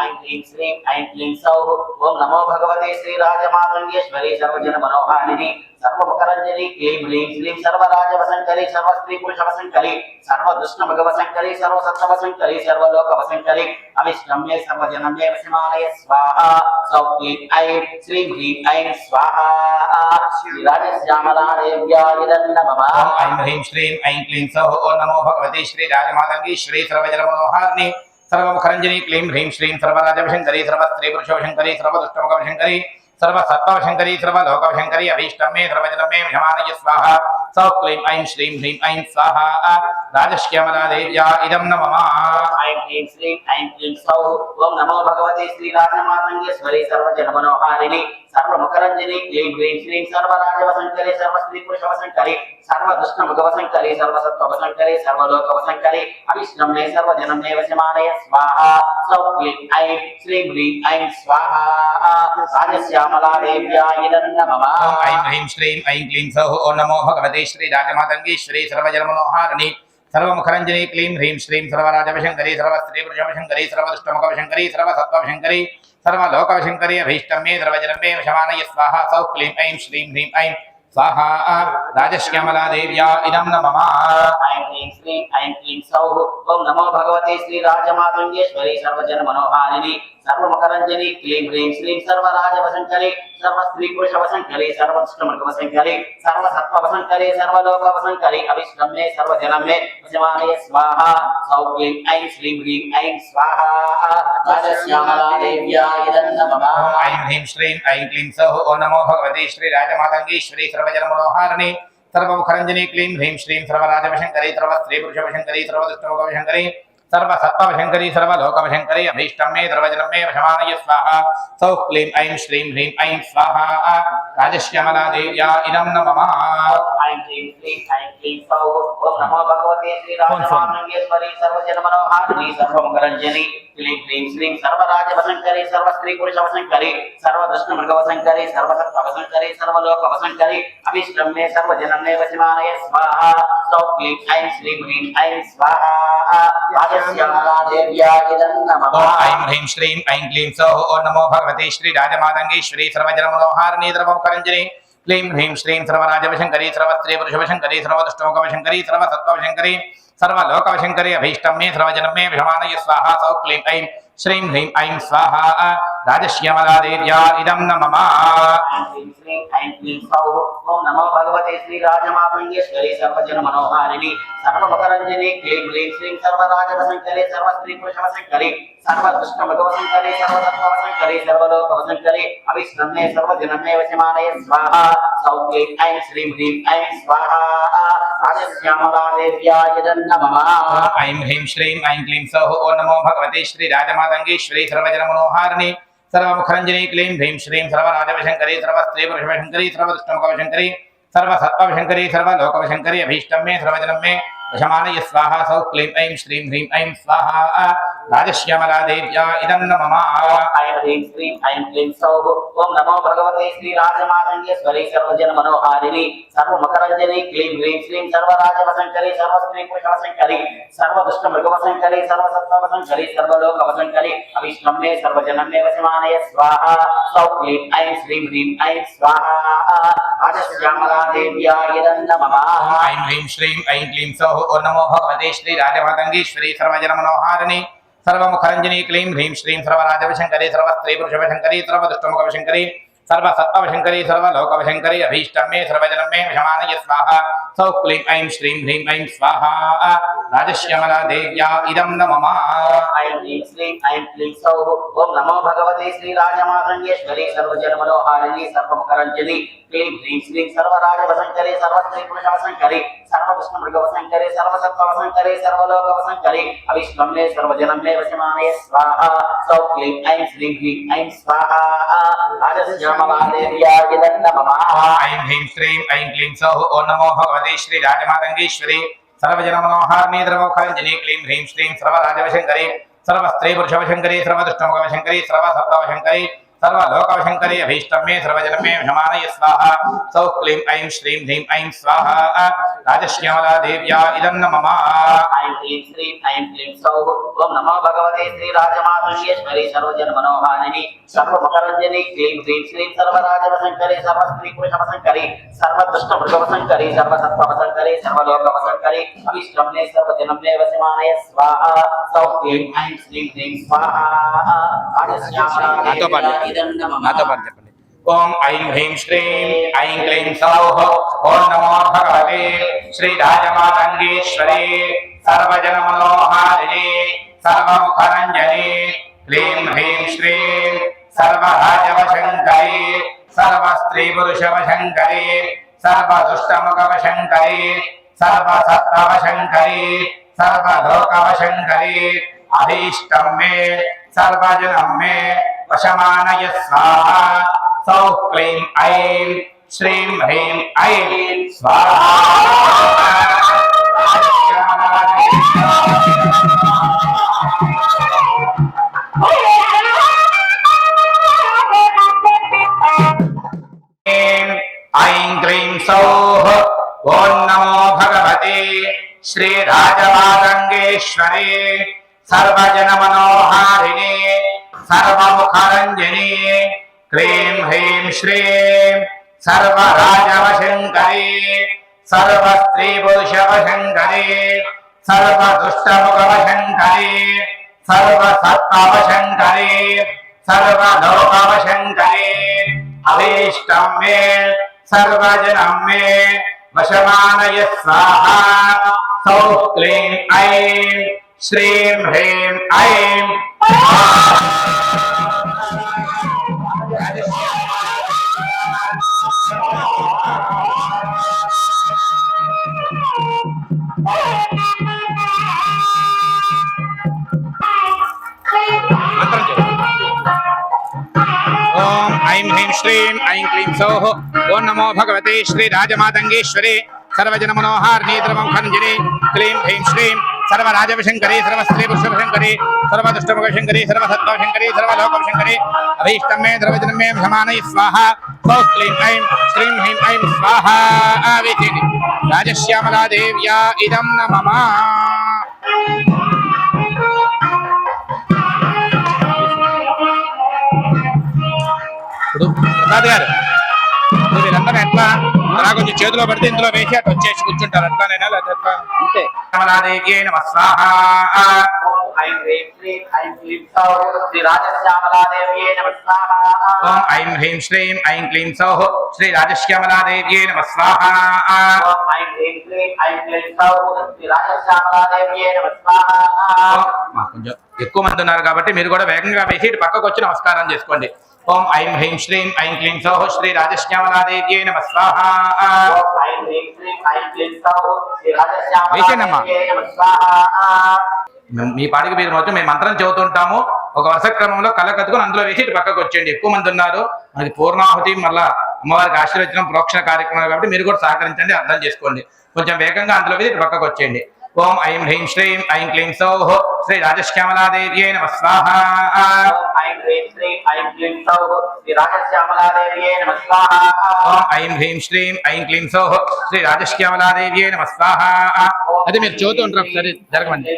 Speaker 3: ऐं ह्रीं श्रीं ऐं क्लीं सौः ओं नमो भगवते श्रीराजमातङ्गेश्वरी सर्वजनमनोहारिणी सर्वमुखरञ्जनी क्लीं ह्रीं श्रीं सर्वराजवशङ्करी सर्वस्त्रीपुरुषवशङ्करी सर्वदुष्टमृगवशङ्करी सर्वसत्त्ववशङ्करी सर्वलोकवशङ्करी अभीष्टं मे सर्वजनं मे वसिमानय स्वाहा सौः क्लीं ऐं श्रीं ह्रीं ऐं स्वाहा राजश्यामलादेव्याय नमः।
Speaker 2: ऐं ह्रीं श्रीं ऐं क्लीं सौः नमो भगवते श्री राजमातंगीश्वरी सर्वजनमनोहारिणी सर्वमुखरञ्जनी क्लीं ह्रीं श्रीं सर्वराजवशङ्करी सर्वस्त्रीपुरुषवशङ्करी सर्वदुष्टमुखवशङ्करी सर्वसत्त्ववशङ्करी सर्वलोकवशङ्करी अभीष्टं मे सर्वजनं मे विषमानय स्वाहा सौ क्लीं ऐं श्रीं ह्रीं ऐं स्वाहा राजश्यामलादेव्या इदं नमः
Speaker 3: ऐं क्लीं श्रीं ऐं क्लीं सौः ओम नमो भगवते श्रीराजमातङ्गेश्वरी सर्वजनमनोहारिणि सर्वमुखरञ्जनि क्लीं ह्रीं श्रीं सर्वराजवशङ्करि सर्वस्त्रीपुरुषवशङ्करि सर्वदुष्टमुखवशङ्करि सर्वसत्त्ववशङ्करि सर्वलोकवशङ्करि अभिष्टम्ये सर्वजनमे वशमानय स्वाहा सौ क्लीं ऐं श्रीं ह्रीं ऐं स्वाहा राजश्यामलादेव्याय नमः
Speaker 2: ऐं ह्रीं श्रीं ऐं क्लीं सौः ॐ नमो भगवते श्रीराजमातङ्गेश्वरी सर्वजनमनोहारिणि सर्वमुखरञ्जनी क्लीं ह्रीं श्रीं सर्वराजवशङ्करि सर्वस्त्रीपुरुषवशङ्करि सर्वदुष्टमुखवशङ्करि सर्वसत्त्ववशङ्करि सर्वलोकवशङ्करि अभीष्टम्ये सर्वजनमे वशमानय स्वाहा सौ क्लीं ऐं श्रीं ह्रीं ऐं स्वाहा राजश्यामलादेव्या इदं नमः
Speaker 3: ऐं क्लीं श्रीं ऐं क्लीं सौः ओम नमो भगवते श्रीराजमातङ्गेश्वरी सर्वजनमनोहारिणि सर्वमुखरञ्जनि क्लीं ह्रीं श्रीं सर्वराजवशङ्करि सर्वस्त्रीपुरुषवशङ्करि सर्वदुष्टमुखवशङ्करि सर्वसत्त्ववशङ्करि सर्वलोकवशङ्करि अभिष्टम्ये सर्वजनमे वशमानय स्वाहा सौ क्लीं ऐं श्रीं ह्रीं ऐं स्वाहा राजश्यामलादेव्याय नमः
Speaker 2: ऐं ह्रीं श्रीं ऐं क्लीं सौः ॐ नमो भगवते श्रीराजमातङ्गेश्वरी सर्वजनमनोहारिणि सर्वमुखरञ्जनी क्लीं ह्रीं श्रीं सर्वराजवशङ्करि सर्वस्त्रीपुरुषवशङ्करि सर्वदुष्टमुखवशङ्करि सर्वसत्त्ववशङ्करि सर्वलोकवशङ्करि अभीष्टम्ये सर्वजनमे वशमानय स्वाहा सौ क्लीं ऐं श्रीं ह्रीं ऐं स्वाहा राजश्यामलादेव्या इदं नमः
Speaker 3: ऐं क्लीं श्रीं ऐं क्लीं सौः ओम नमो भगवते श्रीराजमातङ्गेश्वरी सर्वजनमनोहारिणि सर्वमुखरञ्जनि क्लीं ह्रीं श्रीं सर्वराजवशङ्करि सर्वस्त्रीपुरुषवशङ्करि सर्वदुष्टमृगवशङ्करि सर्वसत्त्ववशङ्करि सर्वलोकवशङ्करि अभिष्टम्ये सर्वजनमे वशमानय स्वाहा सौ क्लीं ऐं श्रीं ह्रीं ऐं स्वाहा राजश्यामलादेव्याय नमः
Speaker 2: ऐं ह्रीं श्रीं ऐं क्लीं सौः ॐ नमो भगवते श्रीराजमातङ्गेश्वरी सर्वजनमनोहारिणि सर्वमुखरञ्जनि क्लीं ह्रीं श्रीं सर्वराजवशङ्करि सर्वस्त्रीपुरुषवशङ्करि सर्वदुष्टमुखवशङ्करि सर्वसत्त्ववशङ्करि सर्वलोकवशङ्करि अभीष्टम्ये सर्वजनमे वशमानय स्वाहा सौ क्लीं ऐं श्रीं ह्रीं ऐं स्वाहा राजश्यामलादेव्या इदं नमः
Speaker 3: ऐं क्लीं श्रीं ऐं क्लीं सौः ओम नमो भगवते श्रीराजमातङ्गेश्वरी सर्वजनमनोहारिणि सर्वमुखरञ्जनि क्लीं ह्रीं श्रीं सर्वराजवशङ्करि सर्वस्त्रीपुरुषवशङ्करि सर्वदुष्टमृगवशङ्करि सर्वसत्त्ववशङ्करि सर्वलोकवशङ्करि अभिष्टम्ये सर्वजनमे वशमानय स्वाहा सौ क्लीं ऐं श्रीं ह्रीं ऐं स्वाहा राजश्यामलादेव्याय नमः
Speaker 2: ऐं ह्रीं श्रीं ऐं क्लीं सौः ॐ नमो भगवते श्रीराजमातङ्गेश्वरी सर्वजनमनोहारिणि सर्वमुखरञ्जनि क्लीं ह्रीं श्रीं सर्वराजवशङ्करि सर्वस्त्रीपुरुषवशङ्करि सर्वदुष्टमुखवशङ्करि सर्वसत्त्ववशङ्करि सर्वलोकवशङ्करि अभीष्टम्ये सर्वजनमे वशमानय स्वाहा सौ क्लीं ऐं श्रीं ह्रीं ऐं स्वाहा राजश्यामलादेव्या इदं नमः
Speaker 3: ऐं ह्रीं श्रीं ऐं क्लीं सौः ओम नमो भगवते श्रीराजमातङ्गेश्वरी सर्वजनमनोहारिणि सर्वमुखरञ्जनि क्लीं ह्रीं श्रीं सर्वराजवशङ्करि सर्वस्त्रीपुरुषवशङ्करि सर्वदुष्टमृगवशङ्करि सर्वसत्त्ववशङ्करि सर्वलोकवशङ्करि अभिष्टम्ये सर्वजनमे वशमानय स्वाहा सौ क्लीं ऐं श्रीं ह्रीं ऐं स्वाहा राजश्यामलादेव्याय नमः
Speaker 2: ऐं ह्रीं श्रीं ऐं क्लीं सौः ॐ नमो भगवते श्रीराजमातङ्गेश्वरी सर्वजनमनोहारिणि सर्वमुखरञ्जनि क्लीं ह्रीं श्रीं सर्वराजवशङ्करि सर्वस्त्रीपुरुषवशङ्करि सर्वदुष्टमुखवशङ्करि सर्वसत्त्ववशङ्करि सर्वलोकवशङ्करि अभीष्टम्ये सर्वजनमे वशमानय स्वाहा सौ क्लीं ऐं श्रीं ह्रीं ऐं स्वाहा राजश्यामलादेव्या इदं नमः
Speaker 3: ऐं ह्रीं श्रीं ऐं क्लीं सौः ओम नमो भगवते श्रीराजमातङ्गेश्वरी सर्वजनमनोहारिणि सर्वमुखरञ्जनि क्लीं ह्रीं श्रीं सर्वराजवशङ्करि सर्वस्त्रीपुरुषवशङ्करि सर्वदुष्टमृगवशङ्करि सर्वसत्त्ववशङ्करि सर्वलोकवशङ्करि अभिष्टम्ये सर्वजनमे वशमानय स्वाहा सौ क्लीं ऐं श्रीं ह्रीं ऐं स्वाहा राजश्यामलादेव्याय नमः
Speaker 2: ऐं ह्रीं श्रीं ऐं क्लीं सौः ॐ नमो भगवते श्रीराजमातङ्गेश्वरी सर्वजनमनोहारिणि सर्वमुखरञ्जनि क्लीं ह्रीं श्रीं सर्वराजवशङ्करि सर्वस्त्रीपुरुषवशङ्करि सर्वदुष्टमुखवशङ्करि सर्वसत्त्ववशङ्करि सर्वलोकवशङ्करि अभीष्टम्ये सर्वजनमे वशमानय स्वाहा सौ क्लीं ऐं श्रीं ह्रीं ऐं स्वाहा राजश्यामलादेव्या इदं नमः
Speaker 3: ऐं ह्रीं श्रीं ऐं क्लीं सौः ओम नमो भगवते श्रीराजमातङ्गेश्वरी सर्वजनमनोहारिणि सर्वमुखरञ्जनि क्लीं ह्रीं श्रीं सर्वराजवशङ्करि सर्वस्त्रीपुरुषवशङ्करि सर्वदुष्टमृगवशङ्करि सर्वसत्त्ववशङ्करि सर्वलोकवशङ्करि अभिष्टम्ये सर्वजनमे वशमानय स्वाहा सौ क्लीं ऐं श्रीं ह्रीं स्वाहा राजश्यामलादेव्याय
Speaker 2: నాతో పాటు చెప్పండి ఓం ఐం హ్రీం శ్రీం ఐం క్లీం సౌః ఓం నమో భగవతే శ్రీరాజమాతङ्गेश्वरी सर्वजनमनोहारिणि सर्वमुखरञ्जनि क्लीं ह्रीं श्रीं सर्वराजवशङ्करि सर्वस्त्रीपुरुषवशङ्करि सर्वदुष्टमुखवशङ्करी सर्वसत्त्ववशङ्करी सर्वलोकवशङ्करी अभीष्टं मे सर्वजनं मे वशमानय स्वाहा सौः क्लीं ऐं श्रीं ह्रीं ऐं स्वाहा ऐं क्लीं सौः ॐ नमो भगवते श्रीराजमातङ्गेश्वरी सर्वजनमनोहारिणे सर्वमुखरञ्जनी क्लीं ह्रीं श्रीं सर्वराजवशङ्करी सर्वस्त्रीपुरुषवशङ्करी सर्वदुष्टमुखवशङ्करी सर्वसत्त्ववशङ्करी सर्वलोकवशङ्करी अभीष्टं मे सर्वजनं मे वशमानय स्वाहा सौः क्लीं ऐं श्रीं ह्रीं ऐं ओम ऐं ह्रीं श्रीं ऐं क्लीं सौः ओं नमो भगवते श्री राजमातंगेश्वरी सर्वजन मनोहारिणी द्रवमुखरञ्जिनी क्लीं ह्रीं श्रीं सर्वराजवशङ्करी सर्वस्त्रीपुरुषवशङ्करी सर्वदुष्टमुखवशङ्करी सर्वसत्त्ववशङ्करी सर्वलोकवशङ्करी अभीष्टं मे सर्वजनं मे समानय स्वाहा सौः क्लीं ऐं श्रीं ह्रीं ऐं स्वाहा आवेचेति राजश्यामला देव्या इदं नमः ప్రసాద్ గారు వీళ్ళందరూ ఎట్లా అలా కొంచెం చేతిలో పడితే ఇందులో వేసి అటు వచ్చేసి కూర్చుంటారు అట్లానైనా లేదా ఎట్లా అంతే కమలాదేవి నమః స్వాహా
Speaker 3: ఐం హ్రీం శ్రీం ఐం క్లీం సౌః శ్రీ రాజశ్యామలాదేవ్యై నమః స్వాహా
Speaker 2: ఓం ఐం హ్రీం శ్రీం ఐం క్లీం సౌః శ్రీ రాజశ్యామలాదేవి నమః స్వాహా
Speaker 3: ఓం ఐం హ్రీం శ్రీం ఐం క్లీం సౌః శ్రీ రాజశ్యామలాదేవ్యై నమః స్వాహా
Speaker 2: కొంచెం ఎక్కువ మంది ఉన్నారు కాబట్టి మీరు కూడా వేగంగా వేసి ఇటు పక్కకు వచ్చి నమస్కారం చేసుకోండి ओम ऐं ह्रीं श्रीं ऐं क्लीं सौः श्री राजश्यामलादेव्यै नमः स्वाहा
Speaker 3: ఓం ఐం హ్రీం శ్రీం ఐం క్లీం సౌః శ్రీ రాజశ్యామలాదేవ్యై నమః స్వాహా
Speaker 2: మీ పాడికి మీరు మొత్తం మేము మంత్రం చదువుతుంటాము ఒక వరుస క్రమంలో కళ్ళ కత్తుకొని అందులో వేసి ఇటు పక్కకు వచ్చేయండి ఎక్కువ మంది ఉన్నారు అది పూర్ణాహుతి మళ్ళా అమ్మవారికి ఆశీర్వచనం ప్రోక్షణ కార్యక్రమం కాబట్టి మీరు కూడా సహకరించండి అర్థం చేసుకోండి కొంచెం వేగంగా అందులో వేసి ఇటు పక్కకు వచ్చేయండి ओम ऐं ह्रीं श्रीं ऐं क्लीं सौः श्री राजश्यामलादेव्यै नमः स्वाहा
Speaker 3: ఐం హ్రీం శ్రీం ఐం క్లీం సౌః శ్రీ రాజశ్యామలాదేవ్యై నమః స్వాహా
Speaker 2: ओम ऐं ह्रीं श्रीं ऐं क्लीं सौः श्री राजश्यामलादेव्यै नमः स्वाहा అది మీరు చదువుతుంటారు ఒకసారి జరగండి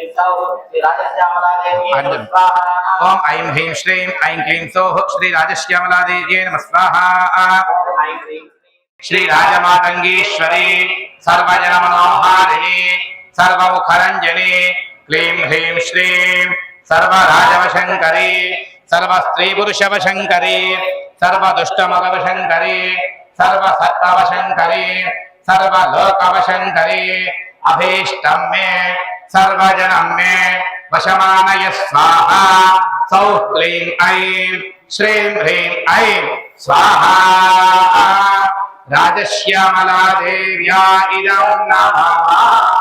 Speaker 3: శ్రీ రాజశ్యామలాదేవ్యై నమః స్వాహా
Speaker 2: ओम ऐं ह्रीं श्रीं ऐं क्लीं सौः श्री राजश्यामलादेव्यै नमः स्वाहा
Speaker 3: ఐం హ్రీం
Speaker 2: श्री राजमातंगेश्वरी सर्वजन मनोहारिणी सर्वमुखरञ्जनी क्लीं ह्रीं श्रीं सर्वराजवशङ्करी सर्वस्त्रीपुरुषवशङ्करी सर्वदुष्टमुखवशङ्करी सर्वसत्त्ववशङ्करी सर्वलोकवशङ्करी अभीष्टं मे सर्वजनं मे वशमानय स्वाहा सौः क्लीं ऐं श्रीं ह्रीं ऐं स्वाहा राजश्यामला देव्या इदं नमः